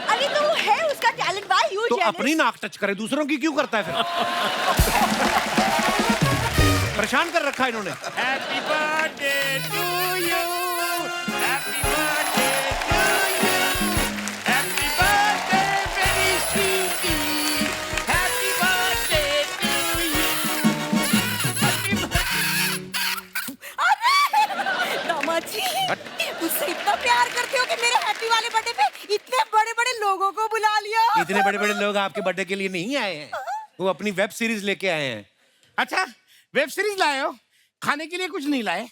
अरे तो वो है उसका टैलेंट, व्हाई यू तो जेलस? अपनी नाक टच करे, दूसरों की क्यों करता है फिर? परेशान कर रखा है इन्होंने। Happy birthday to you. Happy birthday to you. Happy birthday, very sweetie. Happy birthday to you. Happy birthday. दामाद जी, उससे इतना प्यार करते हो कि मेरे हैप्पी वाले बर्थडे पे इतने बड़े-बड़े लोगों को बुला लिया। इतने बड़े-बड़े लोग आपके बर्थडे के लिए नहीं आए हैं, वो अपनी वेब सीरीज लेके आए हैं। अच्छा, वेब सीरीज लाए हो, खाने के लिए कुछ नहीं लाए?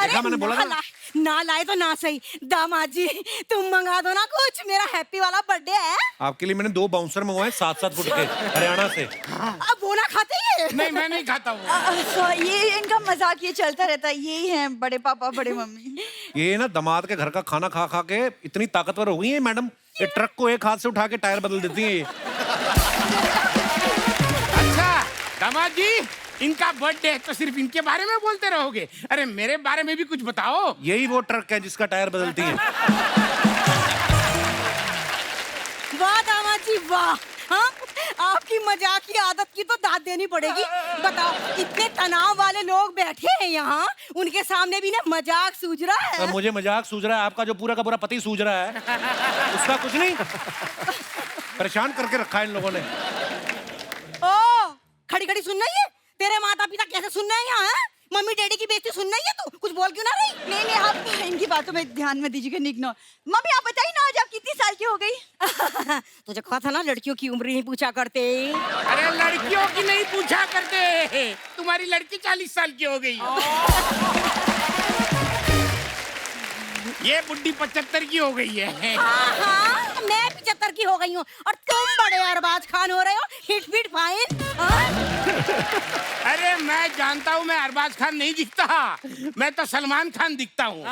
देखा मैंने बोला ना। ना लाए तो ना सही, दामाद जी तुम मंगा दो ना कुछ, मेरा हैप्पी वाला बर्थडे है। आपके लिए मैंने 2 बाउंसर मंगवाए 7-7 फुट के हरियाणा से। अब वो ना खाते ये? नहीं मैं नहीं खाता हूँ। ये इनका मजाक ये चलता रहता है, यही है बड़े पापा बड़े मम्मी। ये ना दामाद के घर का खाना खा खा के इतनी ताकतवर हो गई है मैडम, ये ट्रक को एक हाथ से उठा के टायर बदल देती है ये। अच्छा दामाद जी, इनका बर्थडे है तो सिर्फ इनके बारे में बोलते रहोगे? अरे मेरे बारे में भी कुछ बताओ। यही वो ट्रक है जिसका टायर बदलती है। वाह दामाद जी वाह, हाँ आपकी मजाक की आदत की तो दाद देनी पड़ेगी। बताओ इतने तनाव वाले लोग बैठे हैं यहाँ, उनके सामने भी ना मजाक सूझ रहा है। मुझे मजाक सूझ रहा है, आपका जो पूरा का पूरा पति सूझ रहा है उसका कुछ नहीं। परेशान करके रखा है इन लोगों ने। ओ खड़ी खड़ी सुनना ही है, तेरे माता पिता कैसे सुनना है यहाँ? मम्मी डैडी की बेइज्जती सुनना ही है, तू कुछ बोल क्यों ना रही? नहीं आप इनकी बातों में ध्यान में दीजिएगा, इग्नोर। मम्मी आप बताइए ना आज आप कितनी साल की हो गई? तुझे कहा था ना लड़कियों की उम्र नहीं पूछा करते। अरे लड़कियों की नहीं पूछा करते, तुम्हारी लड़की 40 साल की हो गई। ये बुड्ढी 75 की हो गई है। हाँ, मैं 75 की हो गई हूँ और तुम बड़े अरबाज खान हो रहे हो, हिट फिट फाइन। अरे मैं जानता हूँ, मैं अरबाज खान नहीं दिखता, मैं तो सलमान खान दिखता हूँ।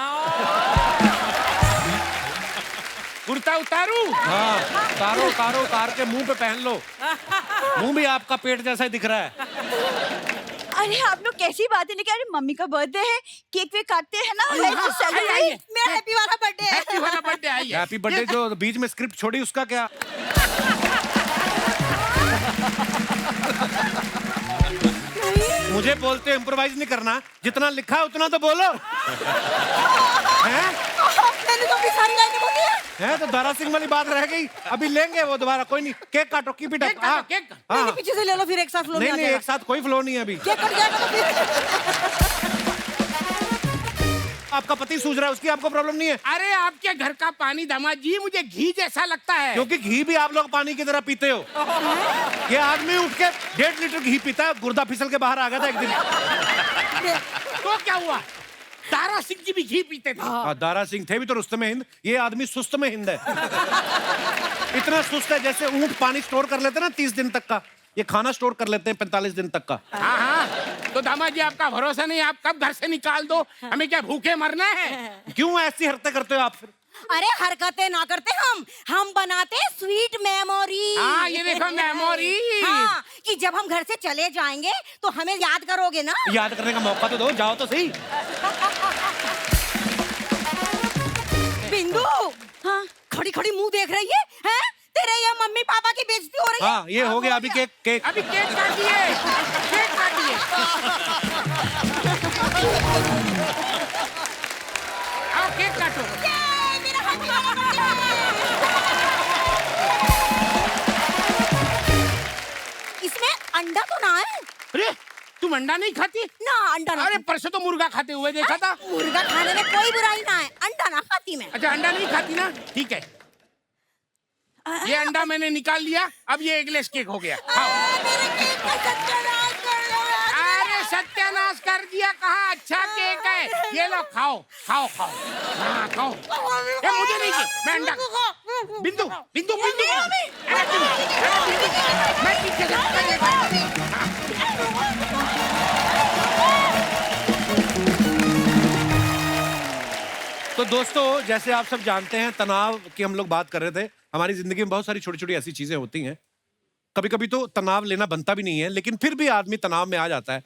कुर्ता उतारू? हाँ उतारो उतारो, उतार के मुंह पे पहन लो। मुंह भी आपका पेट जैसा ही दिख रहा है। अरे आप लोग कैसी बातें लेके, अरे मम्मी का बर्थडे है, केक वेक काटते हैं ना। आइए। मेरा हैप्पी वाला बर्थडे है। हैप्पी वाला बर्थडे आइए। हैप्पी बर्थडे जो बीच में स्क्रिप्ट छोड़ी उसका क्या? मुझे बोलते इम्प्रोवाइज नहीं करना, जितना लिखा है उतना तो बोलो। हैं? मैंने तो अपनी सारी लाइनें बोली है तो दारा सिंह वाली बात रह गई, अभी लेंगे वो दोबारा, कोई नहीं। केक काटो, कीप इट अप। हाँ नहीं, पीछे से ले लो फिर एक साथ फ्लो नहीं नहीं, एक साथ कोई फ्लो नहीं है अभी। केक कट जाएगा तो फिर। आपका पति सूझ रहा है, उसकी आपको प्रॉब्लम नहीं है। अरे आपके घर का पानी दामाद जी मुझे घी जैसा लगता है। क्योंकि घी भी आप लोग पानी की तरह पीते हो। ये आदमी उठ के 1.5 लीटर घी पीता है, गुर्दा फिसल के बाहर आ गया था एक दिन। तो क्या हुआ? दारा सिंह जी भी घी पीते थे। दारा सिंह थे भी तो रुस्तम हिंद, ये आदमी सुस्त में हिंद है। इतना सुस्त है जैसे ऊंट पानी स्टोर कर लेते हैं ना 30 दिन तक का, ये खाना स्टोर कर लेते हैं 45 दिन तक का। हाँ तो दामाद जी आपका भरोसा नहीं, आप कब घर से निकाल दो, हमें क्या भूखे मरना है? क्यों ऐसी हरकतें करते हो आप फिर? अरे हरकतें ना करते हम बनाते स्वीट मेमोरी। हाँ ये देखो मेमोरी। हाँ, कि जब हम घर से चले जाएंगे तो हमें याद करोगे ना। याद करने का मौका तो दो, जाओ तो सही। बिंदु, हाँ खड़ी खड़ी मुंह देख रही है, हैं? तेरे ये मम्मी पापा की बेइज्जती हो रही है। हाँ ये हो गया, अभी केक अभी केक काटिए, केक काटिए। आओ केक काटो। इसमें अंडा तो ना है? अरे तुम अंडा नहीं खाती? ना अंडा ना। अरे परसों तो मुर्गा खाते हुए देखा था। मुर्गा खाने में कोई बुराई ना है, अंडा ना खाती मैं। अच्छा अंडा नहीं खाती ना, ठीक है। ये अंडा मैंने निकाल लिया, अब ये एगलेस केक हो गया। अरे सत्यानाश कर दिया, कहाँ अच्छा केक है। ये लो खाओ खाओ खाओ, हाँ खाओ। ये मुझे नहीं चाहिए, मैं अंडा। बिंदु बिंदु बिंदु, मैं पीछे से। तो दोस्तों जैसे आप सब जानते हैं, तनाव की हम लोग बात कर रहे थे। हमारी जिंदगी में बहुत सारी छोटी छोटी ऐसी चीजें होती हैं, कभी कभी तो तनाव लेना बनता भी नहीं है, लेकिन फिर भी आदमी तनाव में आ जाता है।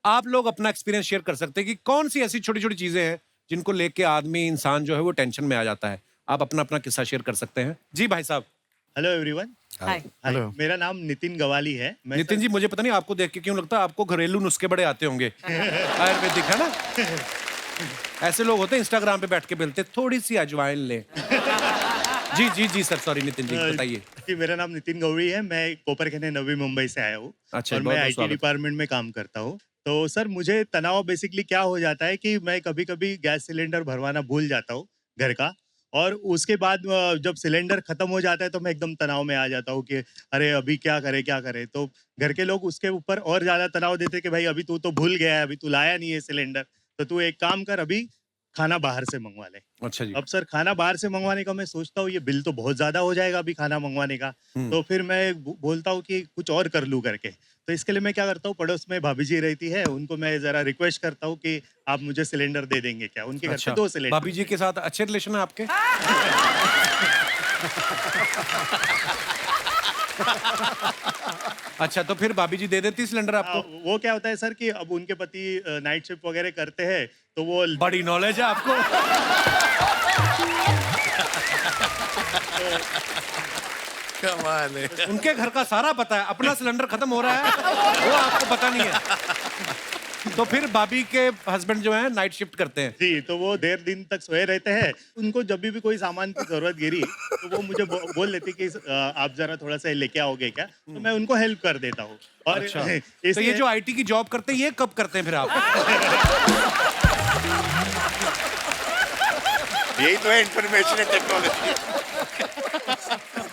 आप लोग अपना एक्सपीरियंस शेयर कर सकते हैं कि कौन सी ऐसी छोटी छोटी चीजें हैं जिनको लेके आदमी, इंसान जो है वो टेंशन में आ जाता है। आप अपना अपना किस्सा शेयर कर सकते हैं। जी भाई साहब। Hello everyone. हाय। हेलो, मेरा नाम नितिन गवाली है। नितिन जी, मुझे पता नहीं आपको देख के क्यों लगता है आपको घरेलू नुस्खे बड़े आते होंगे। आयुर्वेदिक है ना, ऐसे लोग होते हैं इंस्टाग्राम पे बैठ के बोलते थोड़ी सी अजवाइन ले। जी जी जी सर, सॉरी नितिन जी बताइए। जी मेरा नाम नितिन गौरी है, मैं कोपरखैनी नवी मुंबई से आया हूँ। अच्छा, और मैं आईटी डिपार्टमेंट में काम करता हूँ। तो सर मुझे तनाव बेसिकली क्या हो जाता है कि मैं कभी कभी गैस सिलेंडर भरवाना भूल जाता हूँ घर का, और उसके बाद जब सिलेंडर खत्म हो जाता है तो मैं एकदम तनाव में आ जाता हूँ कि अरे अभी क्या करे। तो घर के लोग उसके ऊपर और ज्यादा तनाव देते कि भाई अभी तू तो भूल गया है, अभी तू लाया नहीं है सिलेंडर, तो तू एक काम कर, अभी खाना बाहर से मंगवा ले। अच्छा जी। अब सर खाना बाहर से मंगवाने का मैं सोचता हूँ ये बिल तो बहुत ज्यादा हो जाएगा अभी खाना मंगवाने का, तो फिर मैं बोलता हूँ कि कुछ और कर लूँ करके। तो इसके लिए मैं क्या करता हूँ, पड़ोस में भाभी जी रहती है, उनको मैं जरा रिक्वेस्ट करता हूँ कि आप मुझे सिलेंडर दे देंगे क्या। उनके घर पे 2 सिलेंडर। भाभी जी के साथ अच्छे रिलेशन है आपके? अच्छा, तो फिर भाभी जी दे देती सिलेंडर आपको? वो क्या होता है सर कि अब उनके पति नाइट शिफ्ट वगैरह करते हैं, तो वो बड़ी नॉलेज है आपको। कमाल है। उनके घर का सारा पता है, अपना सिलेंडर खत्म हो रहा है वो आपको पता नहीं है। तो फिर भाभी के हस्बैंड जो है नाइट शिफ्ट करते हैं जी, तो वो देर दिन तक सोए रहते हैं। उनको जब भी कोई सामान की जरूरत गिरी तो वो मुझे बोल देते कि आप जरा थोड़ा सा लेके आओगे क्या, तो मैं उनको हेल्प कर देता हूँ। और अच्छा। तो ये जो आईटी की जॉब करते हैं ये कब करते हैं फिर आप? यही तो है इंफॉर्मेशन एंड टेक्नोलॉजी।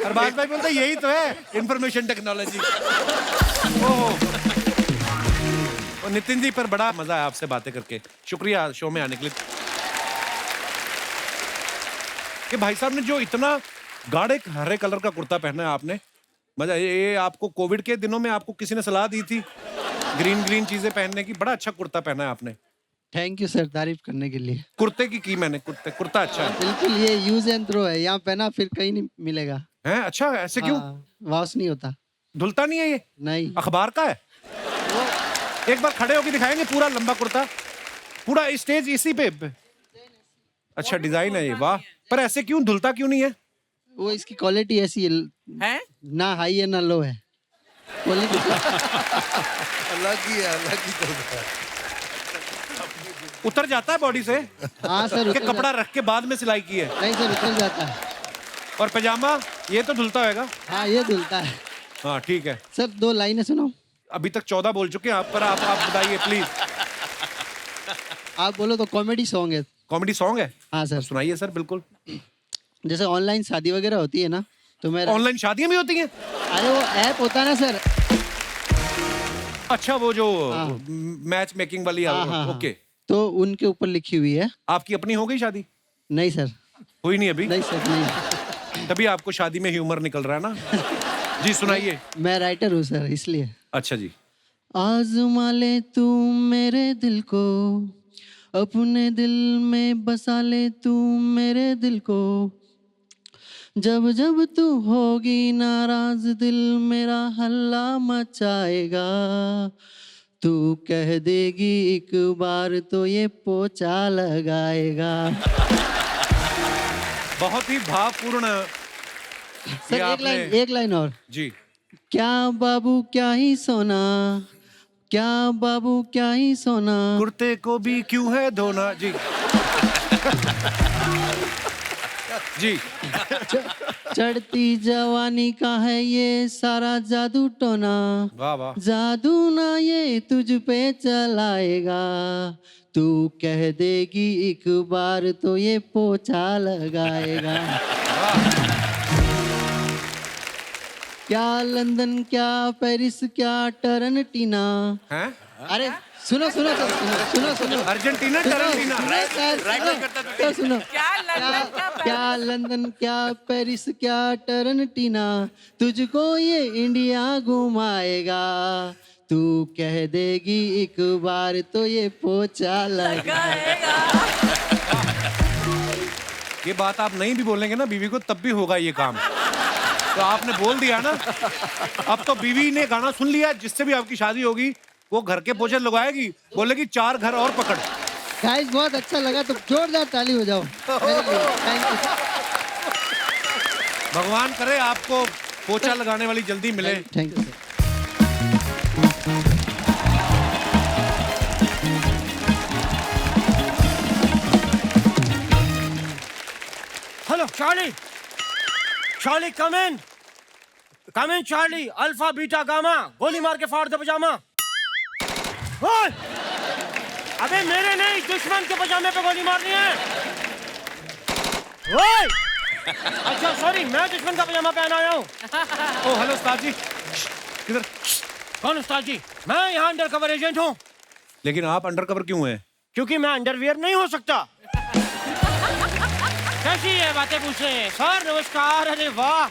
अरबाज भाई बोलते यही तो है इंफॉर्मेशन टेक्नोलॉजी। ओह, और नितिन जी, पर बड़ा मजा है आपसे बातें करके। शुक्रिया शो में आने के लिए। कि भाई साहब ने जो इतना गाढ़े हरे कलर का कुर्ता पहना है आपने, मजा। ये आपको कोविड के दिनों में आपको किसी ने सलाह दी थी ग्रीन चीजें पहनने की? बड़ा अच्छा कुर्ता पहना है आपने। थैंक यू सर, तारीफ करने के लिए। कुर्ते की मैंने कुर्ता अच्छा है। बिल्कुल, ये यूज एंड थ्रो है, यहाँ पहना फिर कहीं नहीं मिलेगा। है? अच्छा, ऐसे क्यों? वॉश नहीं होता। धुलता नहीं है ये? नहीं। अखबार का है? एक बार खड़े होके दिखाएंगे पूरा लंबा कुर्ता, पूरा स्टेज इसी पे। अच्छा डिजाइन है ये, वाह। पर ऐसे क्यों, धुलता क्यों नहीं है? वो इसकी क्वालिटी ऐसी है, ना हाई है ना लो है, क्वालिटी अलग ही है, अलग ही है। उतर जाता है बॉडी से? हाँ सर। कि कपड़ा रख के बाद में सिलाई की है? नहीं सर, उतर जाता है। और पजामा ये तो धुलता होगा? हाँ, ये धुलता है। हाँ ठीक है सर। 2 लाइनें सुनाओ। अभी तक 14 बोल चुके हैं आप, पर आप बताइए प्लीज। आप बोलो तो कॉमेडी सॉन्ग है। कॉमेडी सॉन्ग है? हाँ सर। सुनाइए सर। बिल्कुल। जैसे ऑनलाइन शादी वगैरह होती है ना, तो मैं ऑनलाइन शादियां भी होती हैं? अरे वो ऐप होता है ना सर। अच्छा, वो जो मैच मेकिंग वाली। हाँ, ओके। तो उनके ऊपर लिखी हुई है। आपकी अपनी हो गई शादी? नहीं सर। हुई नहीं अभी? नहीं सर, नहीं। तभी आपको शादी में ह्यूमर निकल रहा है ना। जी सुनाइए। मैं राइटर हूँ सर, इसलिए। अच्छा जी। आज़मा ले तू मेरे दिल को, अपने दिल में बसा ले तू मेरे दिल को, जब जब तू होगी नाराज दिल मेरा हल्ला मचाएगा, तू कह देगी एक बार तो ये पोछा लगाएगा। बहुत ही भावपूर्ण। सर एक लाइन और जी। क्या बाबू क्या ही सोना, क्या बाबू क्या ही सोना, कुर्ते को भी क्यों है धोना। जी जी। चढ़ती जवानी का है ये सारा जादू टोना, वाह वाह। जादू ना ये तुझ पे चलाएगा, तू कह देगी एक बार तो ये पोछा लगाएगा। क्या लंदन क्या पेरिस क्या टरनटीना। हैं? अरे सुनो सुनो सुनो सुनो। अर्जेंटीना टरनटीना। सुनो। क्या लंदन क्या पेरिस क्या टरनटीना, तुझको ये इंडिया घुमाएगा, तू कह देगी एक बार तो ये पोछा लगाएगा। ये बात आप नहीं भी बोलेंगे ना बीवी को, तब भी होगा ये काम। तो आपने बोल दिया ना, अब तो बीवी ने गाना सुन लिया, जिससे भी आपकी शादी होगी वो घर के पोछे लगाएगी, बोलेगी 4 घर और पकड़। गाइस बहुत अच्छा लगा, तो जोरदार ताली हो जाओ मेरे लिए। Thank you. भगवान करे आपको पोछा लगाने वाली जल्दी मिले। Thank you. Hello Charlie, Charlie come in Charlie, alpha beta gamma, गोली मार के फाड़ दे पजामा। ओए! अबे मेरे नहीं, दुश्मन के पजामे पे गोली मारनी है। ओए! अच्छा सॉरी, मैं दुश्मन का पजामा पहन आया हूँ। ओ हेलो उस्ताद जी। किधर? कौन उस्ताद जी? मैं यहाँ अंडर कवर एजेंट हूँ। लेकिन आप अंडर कवर क्यों हैं? क्योंकि मैं अंडरवियर नहीं हो सकता। कैसी है बातें पूछ रहे हैं? सर नमस्कार। अरे वाह,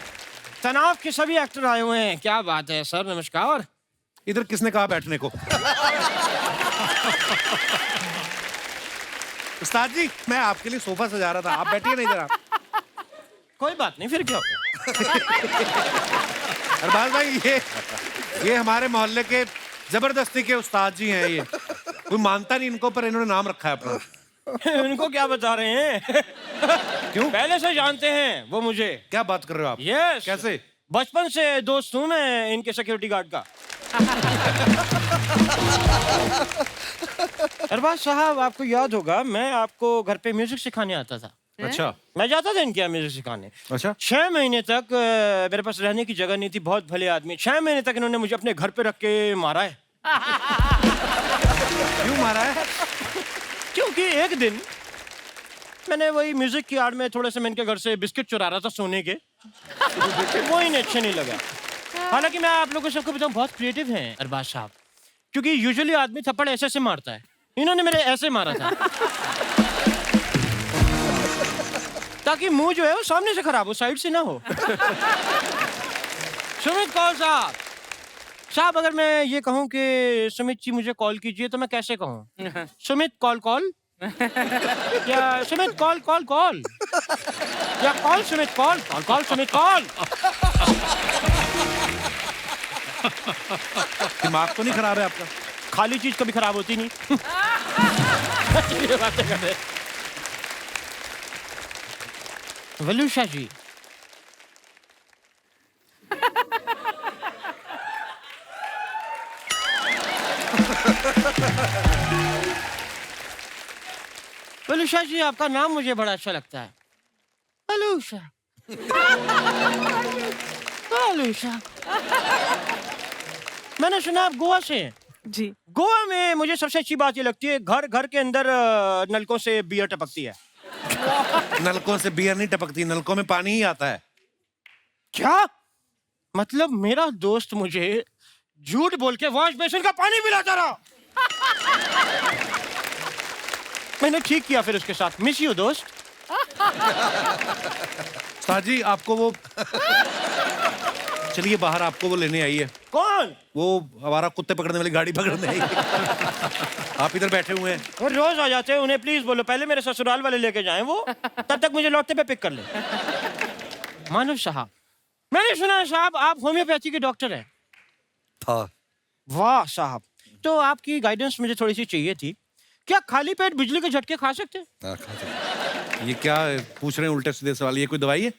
तनाव के सभी एक्टर आए हुए हैं, क्या बात है सर, नमस्कार। इधर किसने कहा बैठने को? उस्ताद जी, मैं आपके लिए सोफा सजा रहा था, आप बैठिए ना इधर। आप कोई बात नहीं, फिर क्या हो गया? अरबाज भाई, ये हमारे मोहल्ले के जबरदस्ती के उस्ताद जी हैं। ये कोई मानता नहीं इनको, पर इन्होंने नाम रखा है अपना। इनको क्या बता रहे हैं? क्यों? पहले से जानते हैं वो मुझे। क्या बात कर रहे हो आप? यस। कैसे? बचपन से दोस्त हूँ मैं इनके सिक्योरिटी गार्ड का। अरबाज साहब, आपको याद होगा मैं आपको घर पे म्यूजिक सिखाने आता था। अच्छा। मैं जाता था इनके यहाँ म्यूजिक सिखाने। अच्छा। 6 महीने तक मेरे पास रहने की जगह नहीं थी, बहुत भले आदमी। 6 महीने तक इन्होंने मुझे अपने घर पे रख के मारा है। क्यों मारा है? क्योंकि एक दिन मैंने वही म्यूजिक की आड़ में थोड़े से मैं इनके घर से बिस्किट चुरा रहा था सोने के। वो इन्हें अच्छे नहीं लगा। हालांकि मैं आप लोगों को सबको बताऊं, बहुत क्रिएटिव हैं अरबाज साहब, क्योंकि यूजुअली आदमी थप्पड़ ऐसे से मारता है, इन्होंने मेरे ऐसे मारा था ताकि मुंह जो है वो सामने से खराब हो, साइड से ना हो। सुमित कौल साहब, अगर मैं ये कहूं कि सुमित जी मुझे कॉल कीजिए तो मैं कैसे कहूं? सुमित कॉल या सुमित कॉल या call Sumit call Sumit call. दिमाग तो नहीं खराब है आपका? खाली चीज कभी खराब होती नहीं। ये बातें कर रहे हैं। वलूषा जी, वलूषा जी, आपका नाम मुझे बड़ा अच्छा लगता है। वलूषा। वलूषा। मैंने सुना आप गोवा से हैं। जी। गोवा में मुझे सबसे अच्छी बात ये लगती है, घर के अंदर नलकों से बियर टपकती है। नलकों से बियर नहीं टपकती, नलकों में पानी ही आता है। क्या मतलब? मेरा दोस्त मुझे झूठ बोल के वॉश बेसिन का पानी पिलाता रहा। मैंने ठीक किया फिर उसके साथ। मिस यू दोस्त। साजी, आपको वो चलिए बाहर, आपको वो लेने आई है। कौन? वो हमारा कुत्ते पकड़ने वाली गाड़ी पकड़ने आई है। आप इधर बैठे हुए हैं। वो रोज आ जाते हैं, उन्हें प्लीज बोलो पहले मेरे ससुराल वाले लेके जाएं, वो तब तक मुझे लौटते पे पिक कर ले। मानव साहब, मैंने सुना है साहब आप होम्योपैथी के डॉक्टर हैं। था। वाह साहब, तो आपकी गाइडेंस मुझे थोड़ी सी चाहिए थी। क्या खाली पेट बिजली के झटके खा सकते हैं? ये क्या पूछ रहे हैं उल्टे सीधे सवाल? ये कोई दवाई है?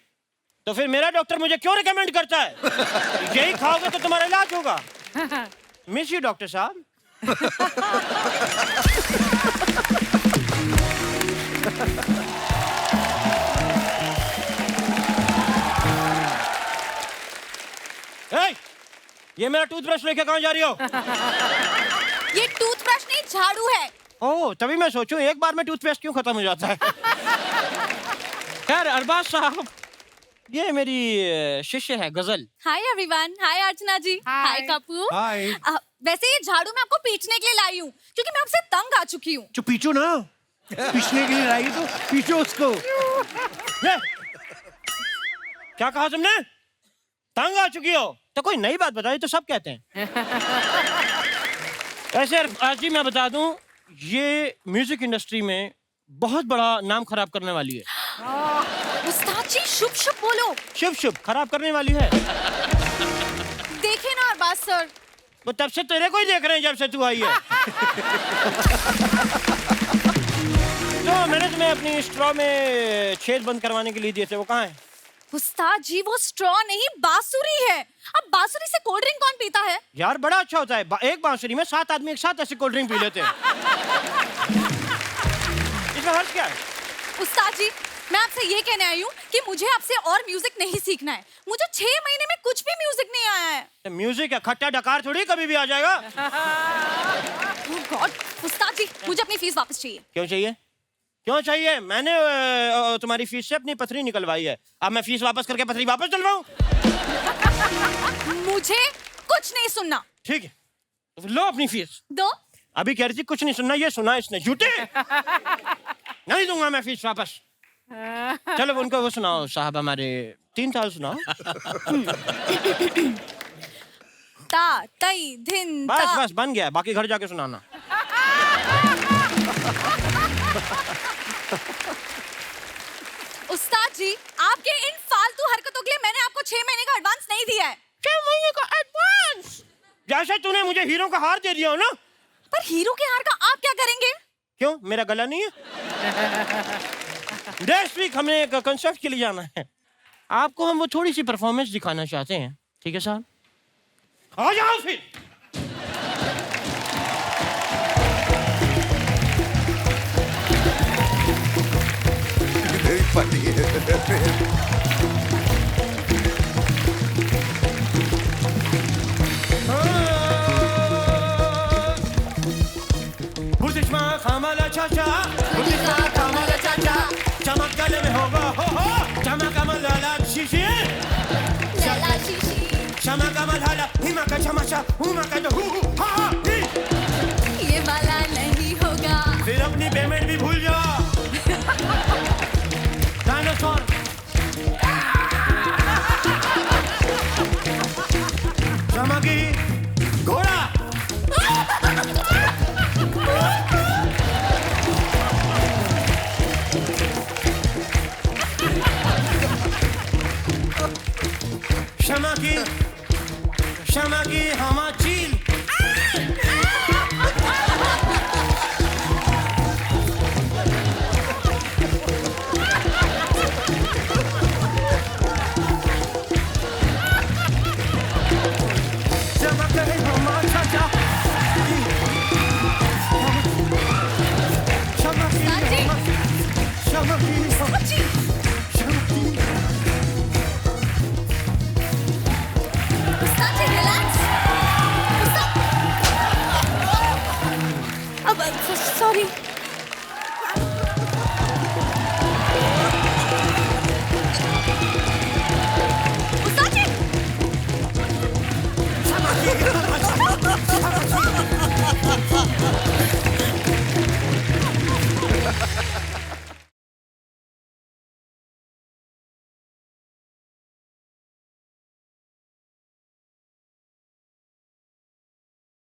तो फिर मेरा डॉक्टर मुझे क्यों रिकमेंड करता है? यही खाओगे तो तुम्हारा इलाज होगा। मिस यू डॉक्टर साहब। ये मेरा टूथब्रश लेके कहाँ जा रही हो? ये टूथब्रश नहीं, झाड़ू है। ओह, तभी मैं सोचूं एक बार में टूथपेस्ट क्यों खत्म हो जाता है। खैर अरबाज साहब, ये मेरी शिष्य है गजल। हाय एवरीवन, हाय अर्चना जी, हाय कपूर। हाय। वैसे ये झाड़ू मैं आपको पीटने के लिए लाई हूँ, क्योंकि मैं आपसे तंग आ चुकी हूँ। जो पीछो ना, पीछने के लिए लाई तो पीछो उसको। क्या कहा तुमने? तंग आ चुकी हो? तो कोई नई बात बताई तो सब कहते हैं। ऐसे आज जी मैं बता दूं, ये म्यूजिक इंडस्ट्री में बहुत बड़ा नाम खराब करने वाली है। उस्ताद जी शुभ शुभ बोलो। शुभ खराब करने वाली है। देखे ना अरबाज सर, वो तब से तेरे को ही देख रहे हैं जब से तू आई है। तो मैंने तुम्हें अपनी स्ट्रॉ में छेद बंद करवाने के लिए दिए थे, वो कहाँ है? उस्ताद जी वो स्ट्रॉ नहीं, बांसुरी है। अब बांसुरी से कोल्ड ड्रिंक कौन पीता है? यार बड़ा अच्छा होता है, एक बांसुरी में 7 आदमी एक साथ ऐसे कोल्ड ड्रिंक पी लेते हैं। इसमें हर्ष क्या है? उस्ताद जी, मैं आपसे ये कहने आई हूँ कि मुझे आपसे और म्यूजिक नहीं सीखना है। मुझे 6 महीने में कुछ भी म्यूजिक नहीं आया है। तो म्यूजिक है, खट्टा डकार थोड़ी कभी भी आ जाएगा। Oh God, उस्ताद जी मुझे अपनी फीस वापस चाहिए। क्यों चाहिए? क्यों चाहिए? मैंने तुम्हारी फीस से अपनी पथरी निकलवाई है, अब मैं फीस वापस करके पथरी वापस चलवाऊं? मुझे कुछ नहीं सुनना। ठीक है, तो लो अपनी फीस। दो। अभी कह रही थी कुछ नहीं सुनना, ये सुना इसने। झूठे नहीं दूंगा मैं फीस वापस। चलो उनको वो सुनाओ साहब, हमारे 3 ताल सुनाओ। ता तई धिन बस ता। बस बन गया, बाकी घर जाके सुनाना। उस्ताद जी, आपके इन फालतू हरकतों के लिए मैंने आपको 6 महीने का एडवांस नहीं दिया है। 6 महीने का एडवांस? जैसे तूने मुझे हीरो का हार दे दिया हो ना। पर हीरो के हार का आप क्या करेंगे? क्यों, मेरा गला नहीं है? नेक्स्ट वीक हमें एक कंसर्ट के लिए जाना है, आपको हम वो थोड़ी सी परफॉर्मेंस दिखाना चाहते हैं, ठीक है साहब? आ जाओ फिर। Very funny. बुर्दिश्मा खामाला चाचा, बुर्दिश्मा खामाला चाचा, चमक गले में होगा हो, चमक कमल लाला शीशी, लाला शीशी, चमक कमल लाला, हिमा का चमचा, हुमा का जो हु हा ही, ये वाला नहीं होगा। फिर अपनी पेमेंट भी भूल जा। डायनासोर, चमकी घोड़ा, क्षमा की हमा चील, चमक गए हमा चाचा, क्षमा की हमा, क्षमा की हमा, क्षमा की। सॉरी। उस्ताद जी।